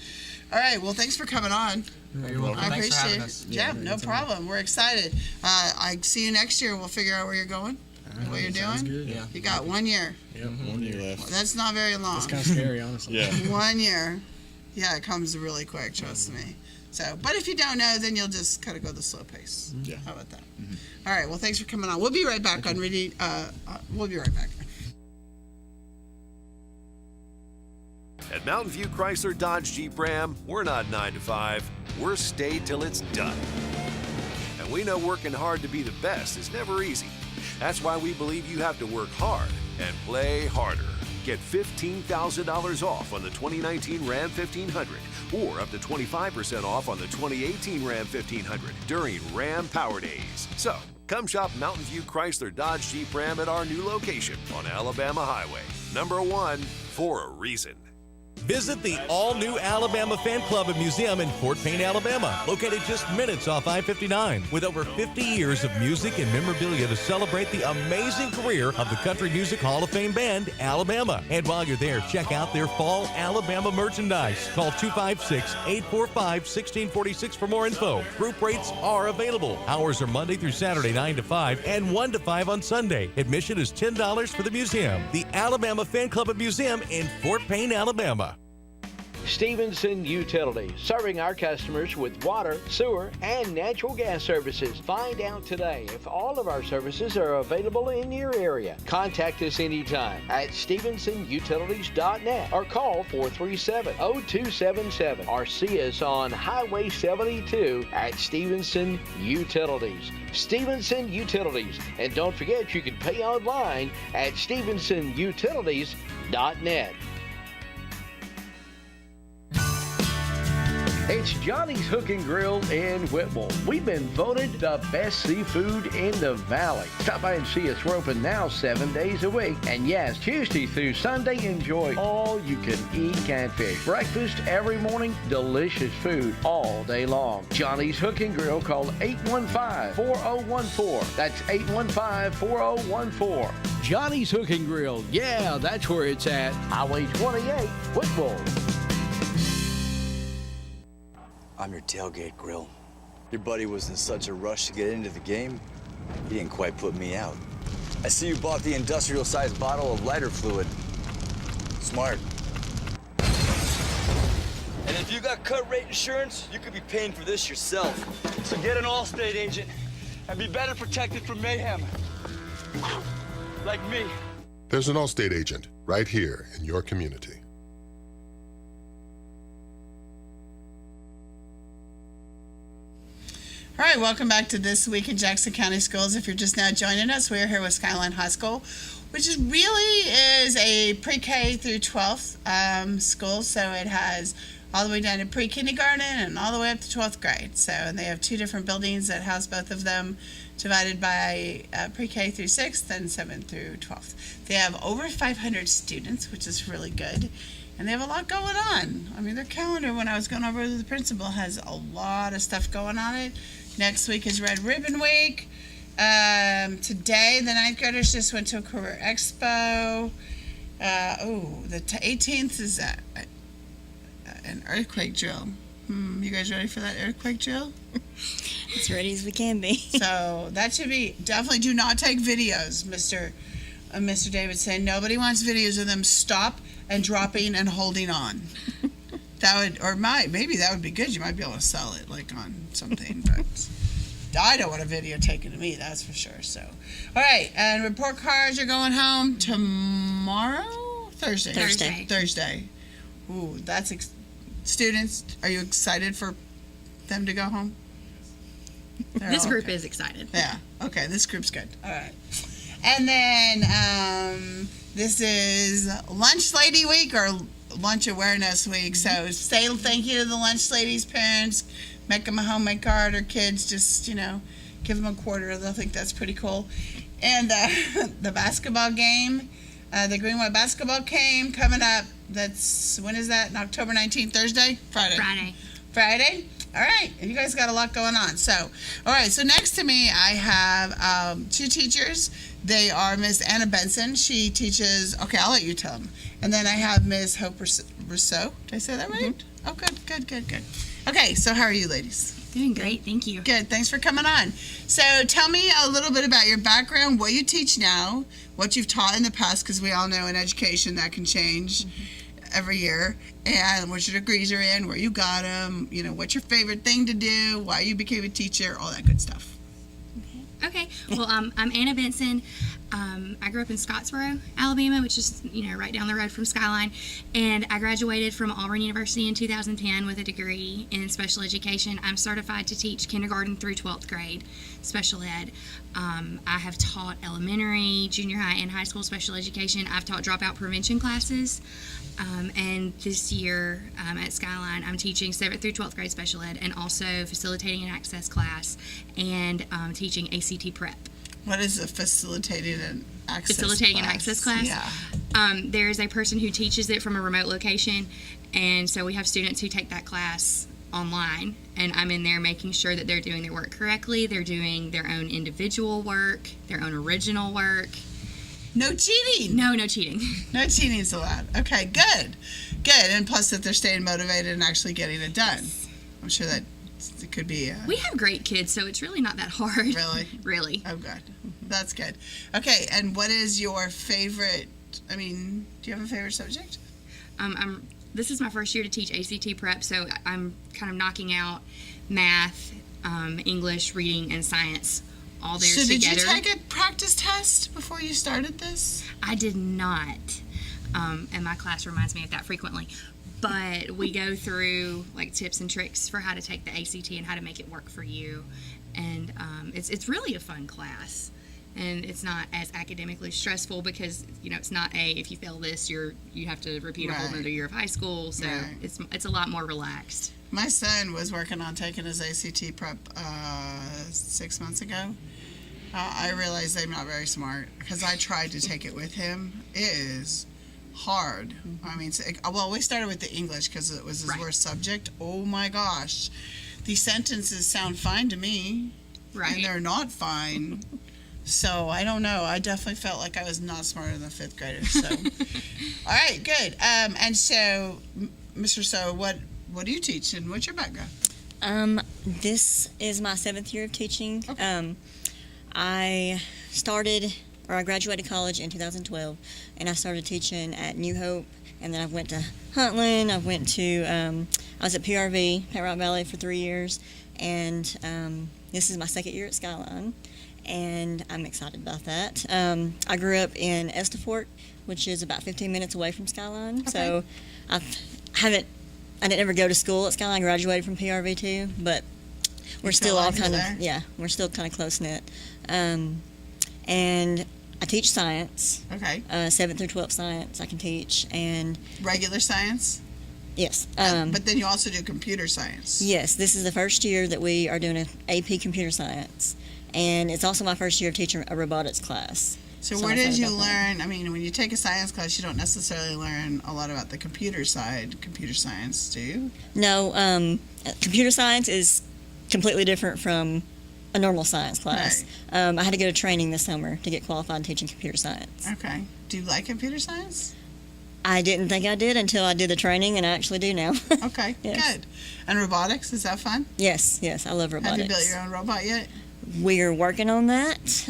All right, well, thanks for coming on. You're welcome. I Thanks for having appreciate us. it. Yeah, no problem. We're excited. I see you next year. We'll figure out where you're going, what you're sounds doing. good. Yeah. You got 1 year. Yep. 1 year left. That's not very long. It's kind of scary, honestly. Yeah. 1 year. Yeah, it comes really quick, trust me. So, but if you don't know, then you'll just kind of go the slow pace. Yeah. How about that? All right, well, thanks for coming on. We'll be right back on reading. We'll be right back. At Mountain View Chrysler Dodge Jeep Ram, we're not 9 to 5. We're stay till it's done. And we know working hard to be the best is never easy. That's why we believe you have to work hard and play harder. Get $15,000 off on the 2019 Ram 1500 or up to 25% off on the 2018 Ram 1500 during Ram Power Days. So, come shop Mountain View Chrysler Dodge Jeep Ram at our new location on Alabama Highway. Number 1 for a reason. Visit the all-new Alabama Fan Club and Museum in Fort Payne, Alabama, located just minutes off I-59. With over 50 years of music and memorabilia to celebrate the amazing career of the Country Music Hall of Fame band, Alabama. And while you're there, check out their fall Alabama merchandise. Call 256-845-1646 for more info. Group rates are available. Hours are Monday through Saturday, 9 to 5, and 1 to 5 on Sunday. Admission is $10 for the museum. The Alabama Fan Club and Museum in Fort Payne, Alabama. Stevenson Utilities, serving our customers with water, sewer, and natural gas services. Find out today if all of our services are available in your area. Contact us anytime at stevensonutilities.net or call 437-0277 or see us on Highway 72 at Stevenson Utilities. Stevenson Utilities. And don't forget, you can pay online at stevensonutilities.net. It's Johnny's Hook and Grill in Whitwell. We've been voted the best seafood in the valley. Stop by and see us. We're open now 7 days a week. And yes, Tuesday through Sunday, enjoy all you can eat catfish. Breakfast every morning, delicious food all day long. Johnny's Hook and Grill, call 815-4014. That's 815-4014. Johnny's Hook and Grill. Yeah, that's where it's at. Highway 28, Whitwell. I'm your tailgate grill. Your buddy was in such a rush to get into the game, he didn't quite put me out. I see you bought the industrial-sized bottle of lighter fluid. Smart. And if you got cut rate insurance, you could be paying for this yourself. So get an Allstate agent and be better protected from mayhem. Like me. There's an Allstate agent right here in your community. All right, welcome back to This Week in Jackson County Schools. If you're just now joining us, we're here with Skyline High School, which really is a pre-K through 12th school. So it has all the way down to pre-kindergarten and all the way up to 12th grade. So, and they have two different buildings that house both of them, divided by pre-K through 6th and 7th through 12th. They have over 500 students, which is really good. And they have a lot going on. I mean, their calendar, when I was going over with the principal, has a lot of stuff going on it. Next week is Red Ribbon Week. Today, the 9th graders just went to a career expo. The 18th is an earthquake drill. You guys ready for that earthquake drill? As ready as we can be. So that should be, definitely do not take videos, Mr. David said. Nobody wants videos of them stop and dropping and holding on. That would, or maybe that would be good. You might be able to sell it like on something, but I don't want a video taken of me, that's for sure. So, all right, and report cards are going home tomorrow? Thursday. Ooh, that's students. Are you excited for them to go home? This group is excited. Yeah. Okay, this group's good. All right. And then this is Lunch Lady Week or Lunch Awareness Week. So say thank you to the lunch ladies' parents. Make them a homemade card, or kids just, give them a quarter. They'll think that's pretty cool. And the basketball game, the Greenwood basketball game coming up. When is that? October 19th, Thursday? Friday? All right. And you guys got a lot going on. So, all right. So next to me, I have two teachers. They are Miss Anna Benson. She teaches, okay, I'll let you tell them. And then I have Miss Hope Rousseau. Did I say that right? Oh, good. Okay, so how are you ladies? Doing great, thank you. Good, thanks for coming on. So tell me a little bit about your background, what you teach now, what you've taught in the past, because we all know in education that can change every year, and what your degrees are in, where you got them, what's your favorite thing to do, why you became a teacher, all that good stuff. Okay. Well, I'm Anna Benson. I grew up in Scottsboro, Alabama, which is, right down the road from Skyline. And I graduated from Auburn University in 2010 with a degree in special education. I'm certified to teach kindergarten through 12th grade special ed. I have taught elementary, junior high, and high school special education. I've taught dropout prevention classes. And this year at Skyline, I'm teaching 7th through 12th grade special ed and also facilitating an access class and teaching ACT prep. What is a facilitating an access class? Yeah. There is a person who teaches it from a remote location, and so we have students who take that class online, and I'm in there making sure that they're doing their work correctly, they're doing their own individual work, their own original work. No cheating. No cheating. No cheating is allowed. Okay, good. And plus that they're staying motivated and actually getting it done. I'm sure that it could be. We have great kids, so it's really not that hard. Really? Really. Oh, good. That's good. Okay, and what is your favorite, do you have a favorite subject? this is my first year to teach ACT prep, so I'm kind of knocking out math, English, reading, and science all there So together. did you take a practice test before you started this? I did not, and my class reminds me of that frequently. But we go through like tips and tricks for how to take the ACT and how to make it work for you, and it's really a fun class, and it's not as academically stressful because it's not if you fail this you have to repeat a whole Right. another year of high school, so Right. it's a lot more relaxed. My son was working on taking his ACT prep 6 months ago. I realized I'm not very smart because I tried to take it with him. It is hard. I mean, well, we started with the English because it was his Right. worst subject. Oh my gosh. These sentences sound fine to me. Right. And they're not fine. So I don't know. I definitely felt like I was not smarter than a fifth grader. So, all right, good. And so, Mr. So, what do you teach, and what's your background? This is my 7th year of teaching. I graduated college in 2012, and I started teaching at New Hope, and then I went to Huntland. I went to I was at PRV, Pet Rock Valley, for 3 years, and this is my 2nd year at Skyline, and I'm excited about that. I grew up in Estafort, which is about 15 minutes away from Skyline, so I didn't ever go to school at Skyline. I graduated from PRV too, but we're still all kind of we're still kind of close knit. And I teach science. Okay. 7th through 12th science I can teach, and Regular science? yes. But then you also do computer science. Yes, this is the first year that we are doing an AP computer science, and it's also my first year of teaching a robotics class. So I'm where did excited you about that. learn? I mean, when you take a science class, you don't necessarily learn a lot about the computer side, computer science, do you? No, computer science is completely different from a normal science class. I had to go to training this summer to get qualified in teaching computer science. Okay. Do you like computer science? I didn't think I did until I did the training, and I actually do now. Okay, Yes. good. And robotics, is that fun? Yes, I love robotics. Have you built your own robot yet? We're working on that.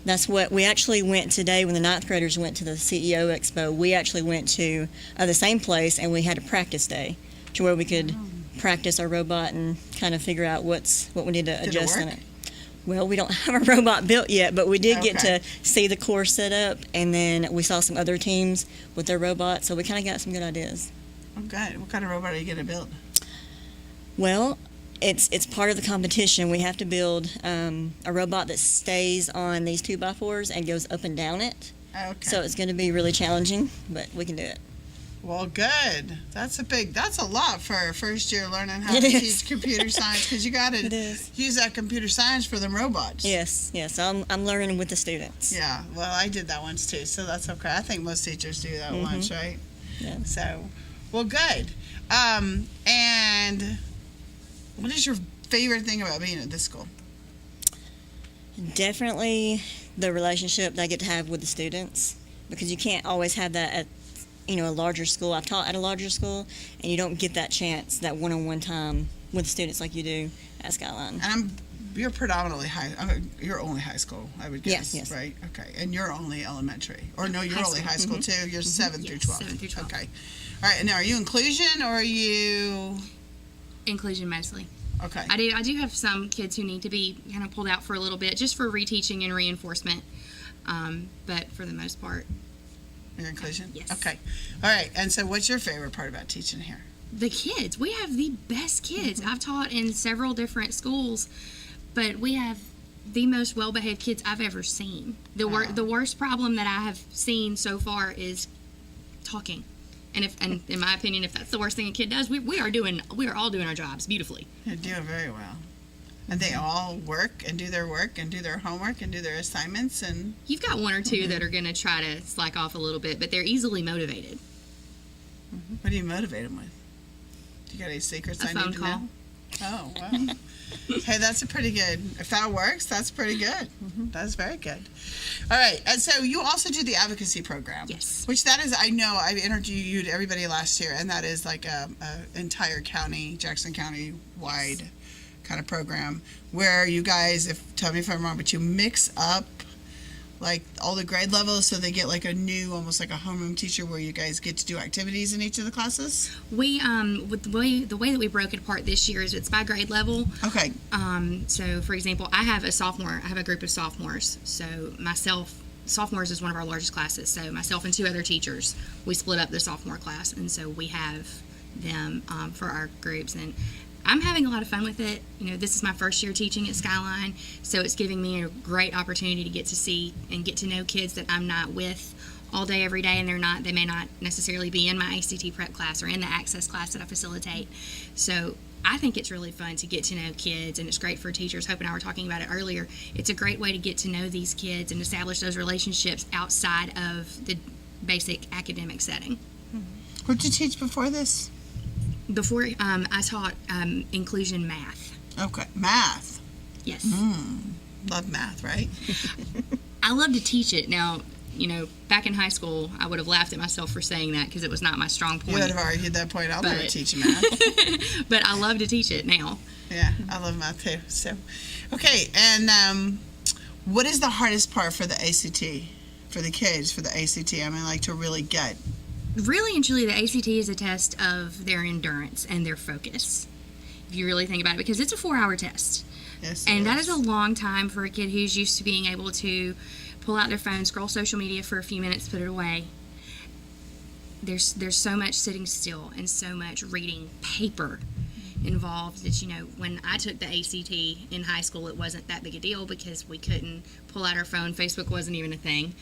That's what we actually went today when the 9th graders went to the CEO Expo. We actually went to the same place, and we had a practice day to where we could practice our robot and kind of figure out what we need to Did it adjust in work? it. Well, we don't have a robot built yet, but we did get Okay. to see the course set up, and then we saw some other teams with their robots, so we kind of got some good ideas. Oh, good. What kind of robot are you going to build? Well, it's part of the competition. We have to build a robot that stays on these 2x4s and goes up and down it. Okay. So it's going to be really challenging, but we can do it. Well, good. That's a lot for a first year learning how It to is. teach computer science because you got to It is. use that computer science for them robots. Yes. I'm learning with the students. Yeah. Well, I did that once too, so that's okay. I think most teachers do that once, right? Yeah. So, well, good. And what is your favorite thing about being at this school? Definitely the relationship that I get to have with the students, because you can't always have that at a larger school. I've taught at a larger school, and you don't get that chance, that one-on-one time with students like you do at Skyline. And you're predominantly you're only high school, I would guess, Yes. right? Okay. And you're only elementary. Or no, you're High only school. high school too. You're 7 through 12. 7 through 12. Okay. All right. And now, are you inclusion or are you Inclusion mostly. okay? I do have some kids who need to be kind of pulled out for a little bit, just for reteaching and reinforcement. But for the most part, Your inclusion? Yes. Okay. All right. And so what's your favorite part about teaching here? the kids. We have the best kids. I've taught in several different schools, but we have the most well-behaved kids I've ever seen. The worst problem that I have seen so far is talking. And in my opinion, if that's the worst thing a kid does, we are all doing our jobs beautifully. You're doing very well. And they all work and do their work and do their homework and do their assignments and You've got one or two that are going to try to slack off a little bit, but they're easily motivated. what do you motivate them with? Do you got any secrets A I phone need to call. know? Oh, wow. Hey, that's a pretty good. If that works, that's pretty good. That's very good. All right, and so you also do the advocacy program. Yes. Which that is, I know, I interviewed everybody last year, and that is like a entire county, Jackson County wide kind of program where you guys, tell me if I'm wrong, but you mix up like all the grade levels, so they get like a new, almost like a homeroom teacher where you guys get to do activities in each of the classes? We with the way that we broke it apart this year is it's by grade level. Okay. So for example, I have a group of sophomores. So sophomores is one of our largest classes. So myself and 2 other teachers, we split up the sophomore class, and so we have them for our groups, and I'm having a lot of fun with it. You know, this is my first year teaching at Skyline, so it's giving me a great opportunity to get to see and get to know kids that I'm not with all day, every day, and they may not necessarily be in my ACT prep class or in the access class that I facilitate. So I think it's really fun to get to know kids, and it's great for teachers. Hope and I were talking about it earlier. It's a great way to get to know these kids and establish those relationships outside of the basic academic setting. What did you teach before this? Before, I taught inclusion math. Okay, math. Yes. Love math, right? I love to teach it. Now, you know, back in high school, I would have laughed at myself for saying that because it was not my strong point. You would have argued that point. I'll never teach math. But I love to teach it now. Yeah, I love math too. So, okay, and what is the hardest part for the ACT, for the kids, for the ACT? I mean, like to really get. Really and truly, the ACT is a test of their endurance and their focus, if you really think about it, because it's a 4-hour test. Yes, and that is a long time for a kid who's used to being able to pull out their phone, scroll social media for a few minutes, put it away. There's so much sitting still and so much reading paper involved that, you know, when I took the ACT in high school, it wasn't that big a deal because we couldn't pull out our phone. Facebook wasn't even a thing.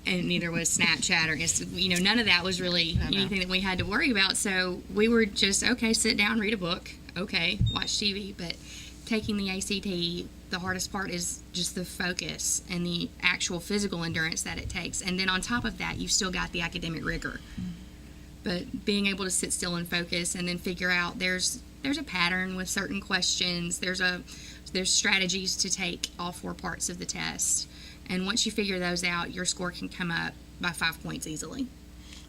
And neither was Snapchat or, you know, none of that was really anything that we had to worry about. So we were just, okay, sit down, read a book, okay, watch TV. But taking the ACT, the hardest part is just the focus and the actual physical endurance that it takes. And then on top of that, you've still got the academic rigor. But being able to sit still and focus and then figure out there's a pattern with certain questions. There's strategies to take all 4 parts of the test. And once you figure those out, your score can come up by 5 points easily.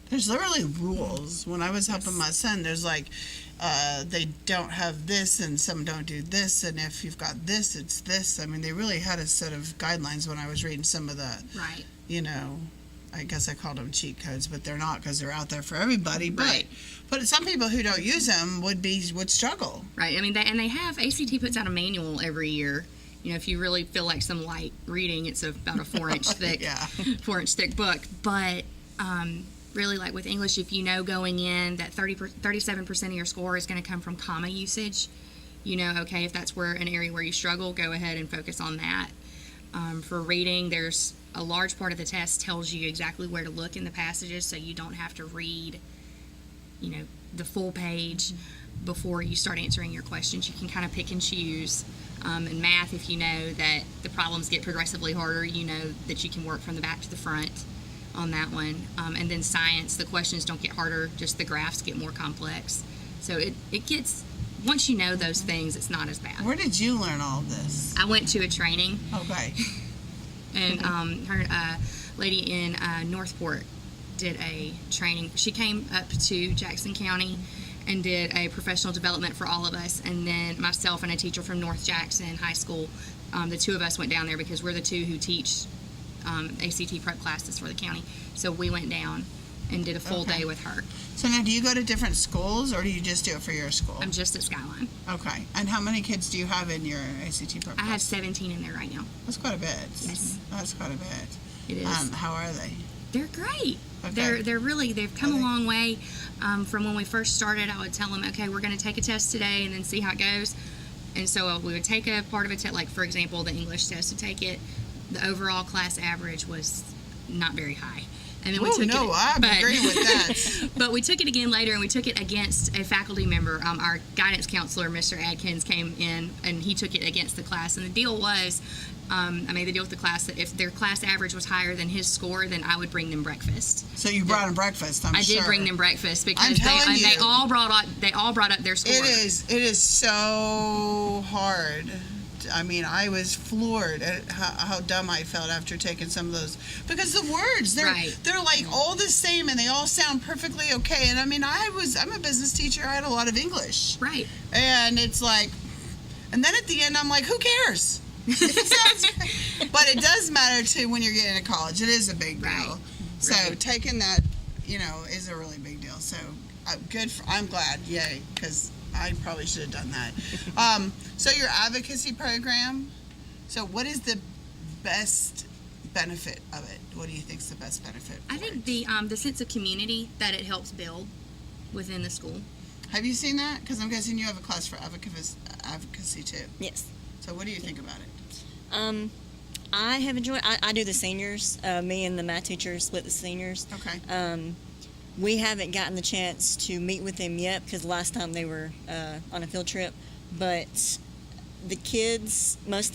There's literally rules. When I was helping my son, there's like, they don't have this and some don't do this. And if you've got this, it's this. I mean, they really had a set of guidelines when I was reading some of the, you know, I guess I called them cheat codes, but they're not because they're out there for everybody. Right. But some people who don't use them would struggle. Right. I mean, they have, ACT puts out a manual every year. You know, if you really feel like some light reading, it's about a 4-inch thick, 4-inch thick book. But really, like with English, if you know going in that 37% of your score is going to come from comma usage, you know, okay, if that's where an area where you struggle, go ahead and focus on that. For reading, there's a large part of the test tells you exactly where to look in the passages, so you don't have to read, you know, the full page before you start answering your questions. You can kind of pick and choose. In math, if you know that the problems get progressively harder, you know that you can work from the back to the front on that one. And then science, the questions don't get harder, just the graphs get more complex. So it gets, once you know those things, it's not as bad. Where did you learn all of this? I went to a training. Okay. And her lady in Northport did a training. She came up to Jackson County and did a professional development for all of us, and then myself and a teacher from North Jackson High School, the 2 of us went down there because we're the 2 who teach ACT prep classes for the county. So we went down and did a full day with her. So now, do you go to different schools, or do you just do it for your school? I'm just at Skyline. Okay. And how many kids do you have in your ACT prep class? I have 17 in there right now. That's quite a bit. Yes. That's quite a bit. It is. How are they? They're great. Okay. They've come a long way. From when we first started, I would tell them, okay, we're going to take a test today and then see how it goes. And so we would take a part of a test, like for example, the English test to take it. The overall class average was not very high. And then we took it. I agree with that. But we took it again later, and we took it against a faculty member. Our guidance counselor, Mr. Adkins, came in, and he took it against the class. And the deal was, I made the deal with the class that if their class average was higher than his score, then I would bring them breakfast. So you brought them breakfast, I'm sure. I did bring them breakfast because they all brought up their score. It is so hard. I mean, I was floored at how dumb I felt after taking some of those, because the words they're like all the same and they all sound perfectly okay. And I mean, I'm a business teacher. I had a lot of English. Right. And it's like, and then at the end I'm like, who cares? But it does matter too when you're getting to college. It is a big deal. Right. So taking that, is a really big deal. So I'm glad, yay, because I probably should have done that. So your advocacy program. So what is the best benefit of it? What do you think is the best benefit? I think the sense of community that it helps build within the school. Have you seen that? Because I'm guessing you have a class for advocacy too. Yes. So what do you think about it? I have enjoyed. I do the seniors. Me and the math teacher split the seniors. Okay. We haven't gotten the chance to meet with them yet because last time they were on a field trip. But most of the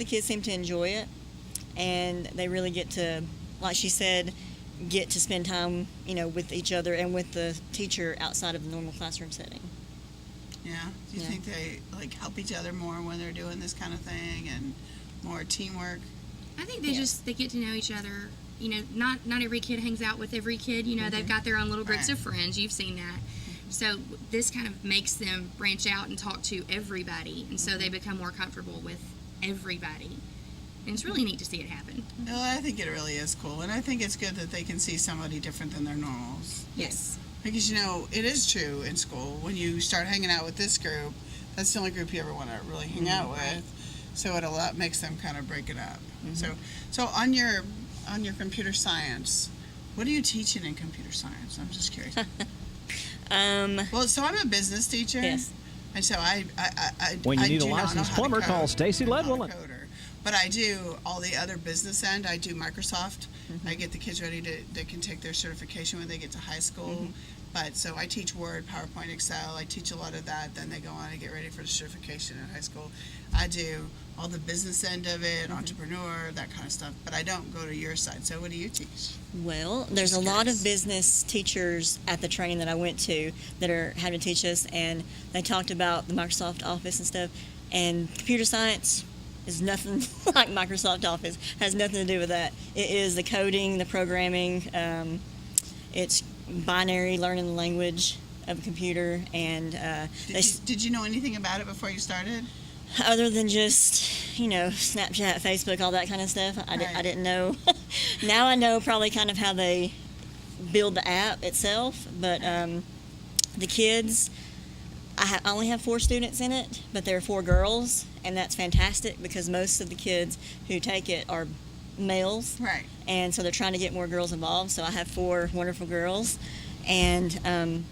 kids seem to enjoy it, and they really get to, like she said, get to spend time, with each other and with the teacher outside of the normal classroom setting. Yeah. Do you think they help each other more when they're doing this kind of thing and more teamwork? I think they get to know each other. Not every kid hangs out with every kid. They've got their own little groups of friends. You've seen that. So this kind of makes them branch out and talk to everybody, and so they become more comfortable with everybody. And it's really neat to see it happen. Well, I think it really is cool, and I think it's good that they can see somebody different than their normals. Yes. Because it is true in school. When you start hanging out with this group, that's the only group you ever want to really hang out with. So it makes them kind of break it up. So on your computer science, what are you teaching in computer science? I'm just curious. Well, so I'm a business teacher. Yes. And so I When you need a do not know licensed how to plumber, code. call Stacy I'm not a Ledwell. coder. But I do all the other business end. I do Microsoft. I get the kids ready they can take their certification when they get to high school. But so I teach Word, PowerPoint, Excel. I teach a lot of that. Then they go on and get ready for the certification in high school. I do all the business end of it, entrepreneur, that kind of stuff. But I don't go to your side. So what do you teach? Well, there's a lot of business teachers at the training that I went to that are having to teach us, and they talked about the Microsoft Office and stuff. And computer science is nothing like Microsoft Office. Has nothing to do with that. It is the coding, the programming. It's binary, learning the language of a computer, and Did you know anything about it before you started? other than just Snapchat, Facebook, all that kind of stuff. I didn't know. Now I know probably kind of how they build the app itself, but the kids, I only have 4 students in it, but there are 4 girls, and that's fantastic because most of the kids who take it are males. Right. And so they're trying to get more girls involved. So I have 4 wonderful girls, and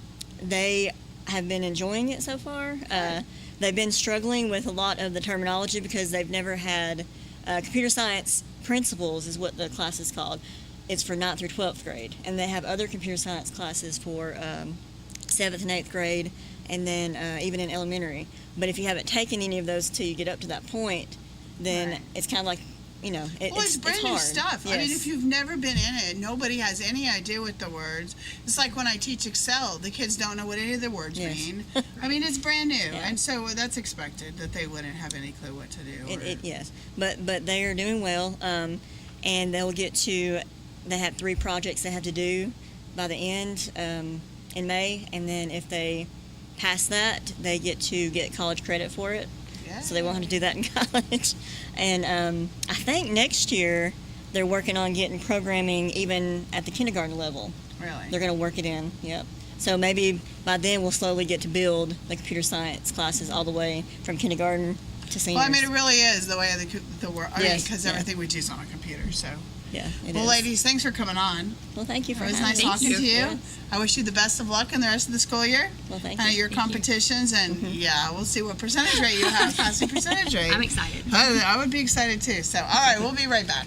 they have been enjoying it so far. They've been struggling with a lot of the terminology because they've never had computer science principles is what the class is called. It's for 9th through 12th grade, and they have other computer science classes for 7th and 8th grade, and then even in elementary. But if you haven't taken any of those till you get up to that point, then it's kind of like it's brand new hard. stuff. Yes. I mean, if you've never been in it, nobody has any idea what the words. It's like when I teach Excel, the kids don't know what any of the words mean. I mean, it's brand new, and so that's expected that they wouldn't have any clue what to do. Yes, but they are doing well, and they'll get to. They have 3 projects they have to do by the end in May, and then if they pass that, they get to get college credit for it. So they won't have to do that in college. And I think next year they're working on getting programming even at the kindergarten level. Really? They're going to work it in, yep. So maybe by then we'll slowly get to build the computer science classes all the way from kindergarten to seniors. Well, I mean, it really is the way of the world. I mean, because yeah. everything we do is on a computer, so. Yeah, it well, is. ladies, thanks for coming on. Well, thank you for having me. It was having nice me. talking to you. Yes. I wish you the best of luck in the rest of the school year. Well, thank you. Your competitions, and yeah, we'll see what percentage rate you have, passing percentage rate. I'm excited. I would be excited too. So, all right, we'll be right back.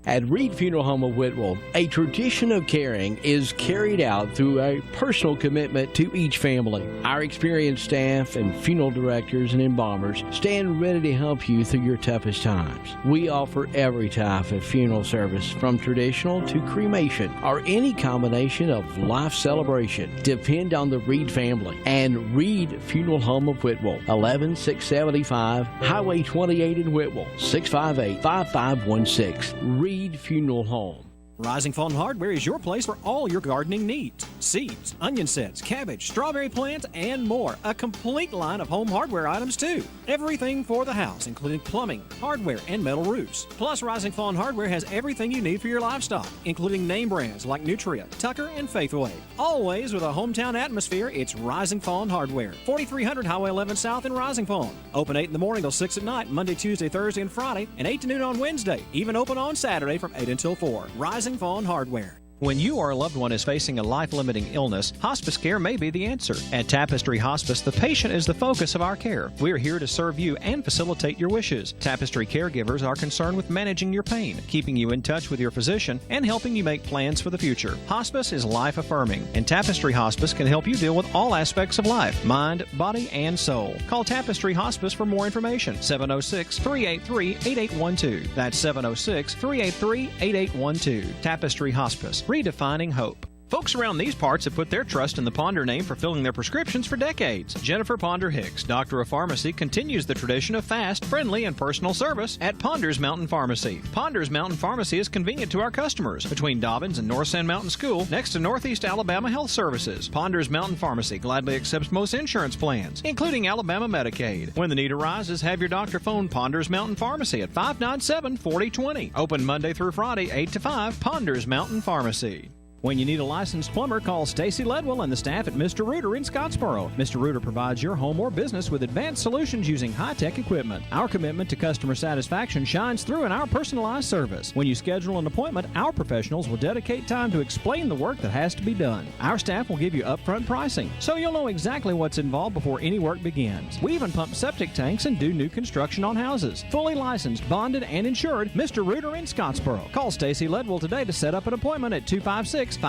At Reed Funeral Home of Whitwell, a tradition of caring is carried out through a personal commitment to each family. Our experienced staff and funeral directors and embalmers stand ready to help you through your toughest times. We offer every type of funeral service, from traditional to cremation or any combination of life celebration. Depend on the Reed family and Reed Funeral Home of Whitwell, 11675 Highway 28 in Whitwell, 658-5516. Reed Funeral Home. Rising Fawn Hardware is your place for all your gardening needs. Seeds, onion sets, cabbage, strawberry plants, and more. A complete line of home hardware items, too. Everything for the house, including plumbing, hardware, and metal roofs. Plus, Rising Fawn Hardware has everything you need for your livestock, including name brands like Nutria, Tucker, and Faithway. Always with a hometown atmosphere, it's Rising Fawn Hardware. 4300 Highway 11 South in Rising Fawn. Open 8 in the morning till 6 at night, Monday, Tuesday, Thursday, and Friday, and 8 to noon on Wednesday. Even open on Saturday from 8 until 4. Rising Fawn Hardware. When you or a loved one is facing a life-limiting illness, hospice care may be the answer. At Tapestry Hospice, the patient is the focus of our care. We are here to serve you and facilitate your wishes. Tapestry caregivers are concerned with managing your pain, keeping you in touch with your physician, and helping you make plans for the future. Hospice is life-affirming, and Tapestry Hospice can help you deal with all aspects of life, mind, body, and soul. Call Tapestry Hospice for more information. 706-383-8812. That's 706-383-8812. Tapestry Hospice. Redefining hope. Folks around these parts have put their trust in the Ponder name for filling their prescriptions for decades. Jennifer Ponder Hicks, Doctor of Pharmacy, continues the tradition of fast, friendly, and personal service at Ponder's Mountain Pharmacy. Ponder's Mountain Pharmacy is convenient to our customers between Dobbins and North Sand Mountain School, next to Northeast Alabama Health Services. Ponder's Mountain Pharmacy gladly accepts most insurance plans, including Alabama Medicaid. When the need arises, have your doctor phone Ponder's Mountain Pharmacy at 597-4020. Open Monday through Friday, 8 to 5, Ponder's Mountain Pharmacy. When you need a licensed plumber, call Stacy Ledwell and the staff at Mr. Rooter in Scottsboro. Mr. Rooter provides your home or business with advanced solutions using high-tech equipment. Our commitment to customer satisfaction shines through in our personalized service. When you schedule an appointment, our professionals will dedicate time to explain the work that has to be done. Our staff will give you upfront pricing, so you'll know exactly what's involved before any work begins. We even pump septic tanks and do new construction on houses. Fully licensed, bonded, and insured, Mr. Rooter in Scottsboro. Call Stacy Ledwell today to set up an appointment at 256-574-4710. All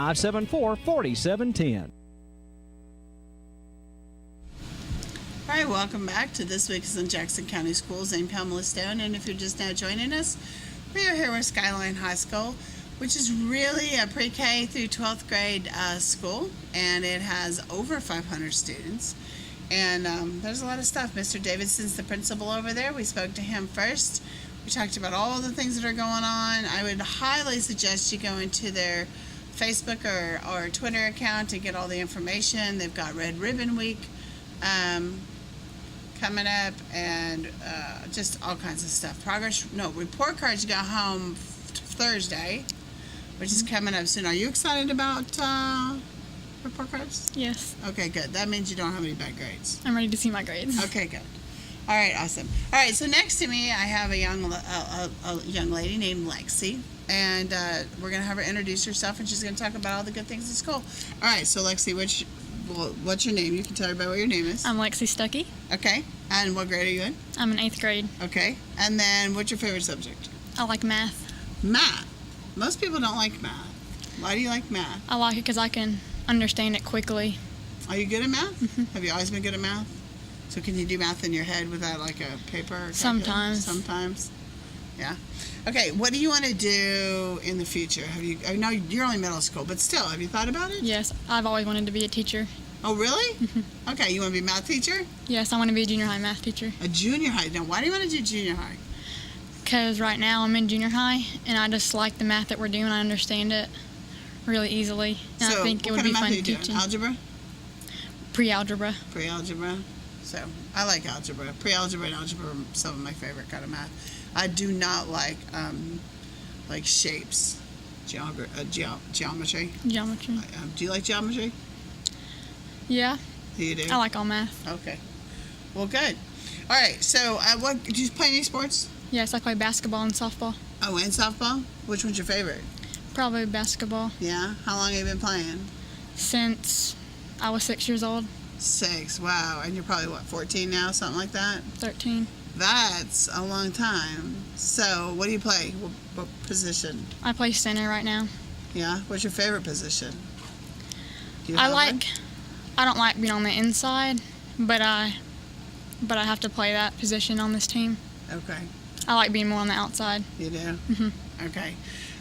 right, welcome back to This Week is in Jackson County Schools. I'm Pamela Stone, and if you're just now joining us, we are here with Skyline High School, which is really a pre-K through 12th grade school, and it has over 500 students. And there's a lot of stuff. Mr. Davidson's the principal over there. We spoke to him first. We talked about all the things that are going on. I would highly suggest you go into their Facebook or Twitter account to get all the information. They've got Red Ribbon Week coming up, and just all kinds of stuff. Report cards go home Thursday, which is coming up soon. Are you excited about report cards? Yes. Okay, good. That means you don't have any bad grades. I'm ready to see my grades. Okay, good. All right, awesome. All right, so next to me, I have a young lady named Lexi, and we're going to have her introduce herself, and she's going to talk about all the good things at school. All right, so Lexi, what's your name? You can tell everybody what your name is. I'm Lexi Stuckey. Okay, and what grade are you in? I'm in 8th grade. Okay, and then what's your favorite subject? I like math. Math. Most people don't like math. Why do you like math? I like it because I can understand it quickly. Are you good at math? Mm-hmm. Have you always been good at math? So can you do math in your head without like a paper? Sometimes. Sometimes. Yeah. Okay, what do you want to do in the future? I know you're only middle school, but still, have you thought about it? Yes, I've always wanted to be a teacher. Oh, really? Mm-hmm. Okay, you want to be a math teacher? Yes, I want to be a junior high math teacher. A junior high? Now, why do you want to do junior high? Because right now I'm in junior high, and I just like the math that we're doing. I understand it really easily, and I think it would be fun teaching. Algebra? Pre-algebra. Pre-algebra. So, I like algebra. Pre-algebra and algebra are some of my favorite kind of math. I do not like shapes, geometry. Geometry. Do you like geometry? Yeah. You do? I like all math. Okay. Well, good. All right. So, do you play any sports? Yes, I play basketball and softball. Oh, and softball? Which one's your favorite? Probably basketball. Yeah? How long have you been playing? Since I was 6 years old. 6, wow. And you're probably, 14 now, something like that? 13. That's a long time. So, what do you play? What position? I play center right now. Yeah? What's your favorite position? I don't like being on the inside, but I have to play that position on this team. Okay. I like being more on the outside. You do? Mm-hmm. Okay.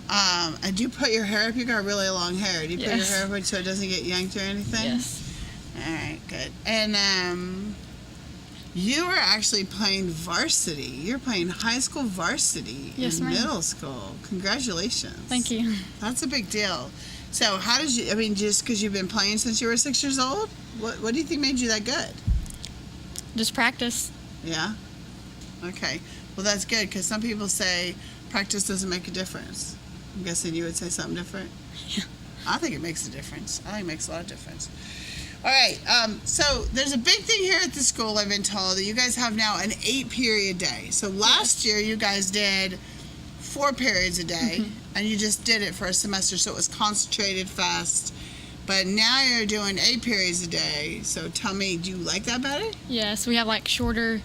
And do you put your hair up? You got really long hair. Do you put your hair up so it doesn't get yanked or anything? Yes. All right, good. And You are actually playing varsity. You're playing high school varsity Yes, in ma'am. middle school. Congratulations. Thank you. That's a big deal. So how did you, I mean, just because you've been playing since you were 6 years old? What do you think made you that good? Just practice. Yeah? Okay. Well, that's good because some people say practice doesn't make a difference. I'm guessing you would say something different? Yeah. I think it makes a difference. I think it makes a lot of difference. All right. So there's a big thing here at the school, I've been told, that you guys have now an 8-period day. So last year you guys did 4 periods a day, and you just did it for a semester, so it was concentrated fast. But now you're doing 8 periods a day. So tell me, do you like that better? Yes, we have like shorter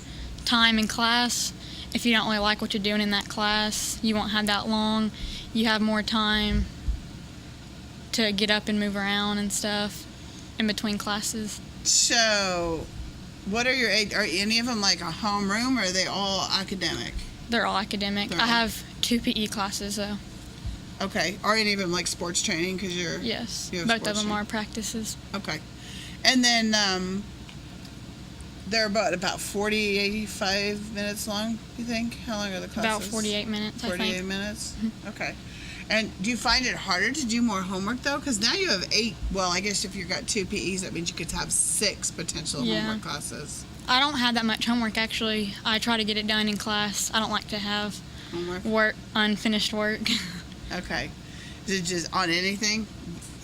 time in class. If you don't really like what you're doing in that class, you won't have that long. You have more time to get up and move around and stuff in between classes. So, what are your 8? Are any of them like a homeroom, or are they all academic? They're all academic. They're I all- have 2 PE classes though. Okay. Are any of them like sports training? Because Yes, you have both of sports them training? are practices. Okay. And then they're about 45 minutes long, you think? How long are the classes? About 48 minutes, I 48 think. minutes? Okay. And do you find it harder to do more homework, though? Because now you have 8. Well, I guess if you've got 2 PEs, that means you could have 6 potential Yeah. homework classes. I don't have that much homework actually. I try to get it done in class. I don't like to have Homework? unfinished work. Okay. Is it just on anything?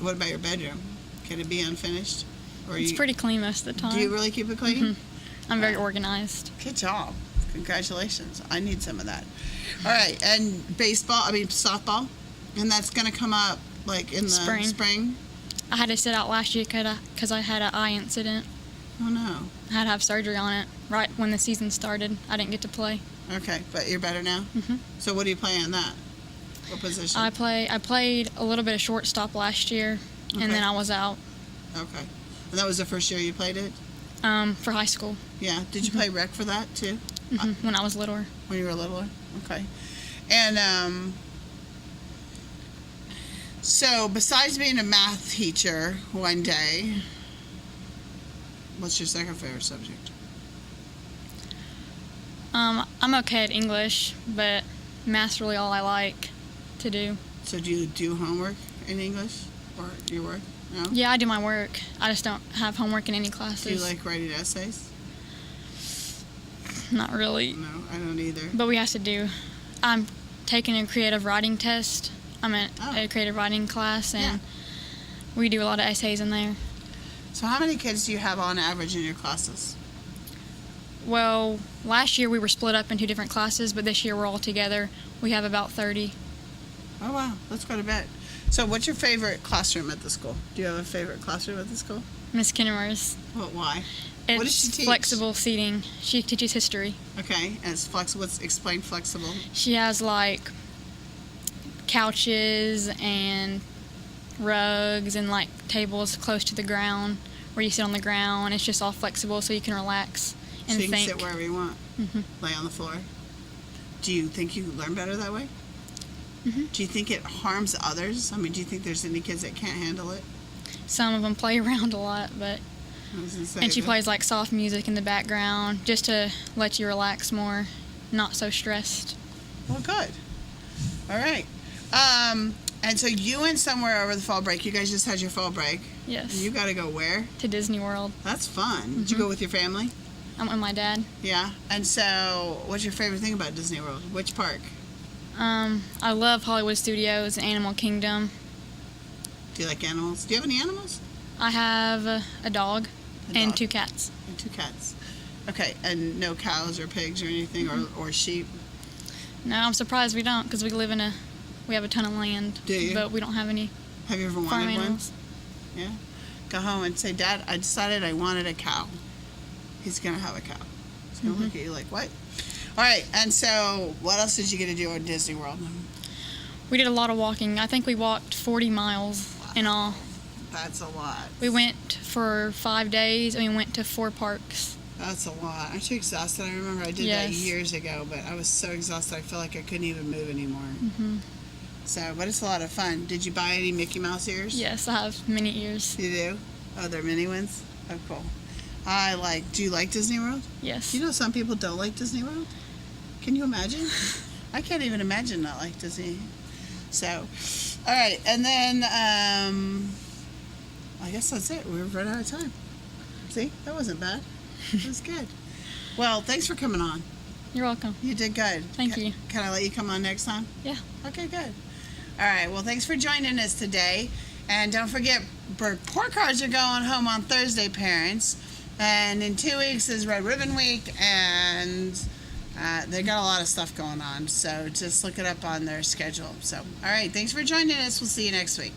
What about your bedroom? Can it be unfinished? Or It's pretty clean most of the time. Do you really keep it clean? I'm very organized. Good job. Congratulations. I need some of that. All right. And softball? And that's going to come up like in the spring? I had to sit out last year because I had an eye incident. Oh, no. I had to have surgery on it right when the season started. I didn't get to play. Okay. But you're better now? Mm-hmm. So what do you play on that? What position? I played a little bit of shortstop last year, Okay. and then I was out Okay. And that was the first year you played it? for high school. Yeah. Did you play rec for that, too? When I was littler. When you were littler? Okay. And so besides being a math teacher one day, what's your second favorite subject? I'm okay at English, but math's really all I like to do. So do you do homework in English or your work? No? Yeah, I do my work. I just don't have homework in any classes. Do you like writing essays? Not really. No, I don't either. But we have to do. I'm taking a creative writing test. I'm at a creative writing class, and we do a lot of essays in there. So how many kids do you have on average in your classes? Well, last year we were split up into different classes, but this year we're all together. We have about 30. Oh, wow. That's quite a bit. So what's your favorite classroom at the school? Do you have a favorite classroom at the school? Miss Kinnemer's. What? Why? It's What does she teach? flexible seating. She teaches history. Okay. And it's flexible. Explain flexible. She has like couches and rugs and like tables close to the ground where you sit on the ground. It's just all flexible so you can relax and So you can think. sit wherever you want. Lay on the floor. Do you think you learn better that way? Do you think it harms others? I mean, do you think there's any kids that can't handle it? Some of them play around a lot, but I was gonna say, and she but- plays like soft music in the background just to let you relax more, not so stressed. Well, good. All right. And so you went somewhere over the fall break. You guys just had your fall break. Yes. And you got to go where? To Disney World. That's fun. Did you go with your family? I went with my dad. Yeah. And so, what's your favorite thing about Disney World? Which park? I love Hollywood Studios and Animal Kingdom. Do you like animals? Do you have any animals? I have a dog and dog. 2 cats. And 2 cats. Okay. And no cows or pigs or anything, or sheep? No, I'm surprised we don't because we have a ton of land. Do you? But we don't have any Have you ever farm wanted one? animals. Yeah. Go home and say, Dad, I decided I wanted a cow. He's going to have a cow. He's going to look at you like, what? All right. And so, what else did you get to do at Disney World? We did a lot of walking. I think we walked 40 miles in all. That's a lot. We went for 5 days and we went to 4 parks. That's a lot. Aren't you exhausted? I remember I did that Yes. years ago, but I was so exhausted I felt like I couldn't even move anymore. So, but it's a lot of fun. Did you buy any Mickey Mouse ears? Yes, I have many ears. You do? Oh, they're mini ones? Oh, cool. Do you like Disney World? Yes. You know some people don't like Disney World? Can you imagine? I can't even imagine not like Disney. So, all right. And then, I guess that's it. We've run out of time. See? That wasn't bad. It was good. Well, thanks for coming on. You're welcome. You did good. Thank you. Can I let you come on next time? Yeah. Okay, good. All right. Well, thanks for joining us today. And don't forget, report cards are going home on Thursday, parents. And in 2 weeks is Red Ribbon Week, and they got a lot of stuff going on. So just look it up on their schedule. So, all right. Thanks for joining us. We'll see you next week.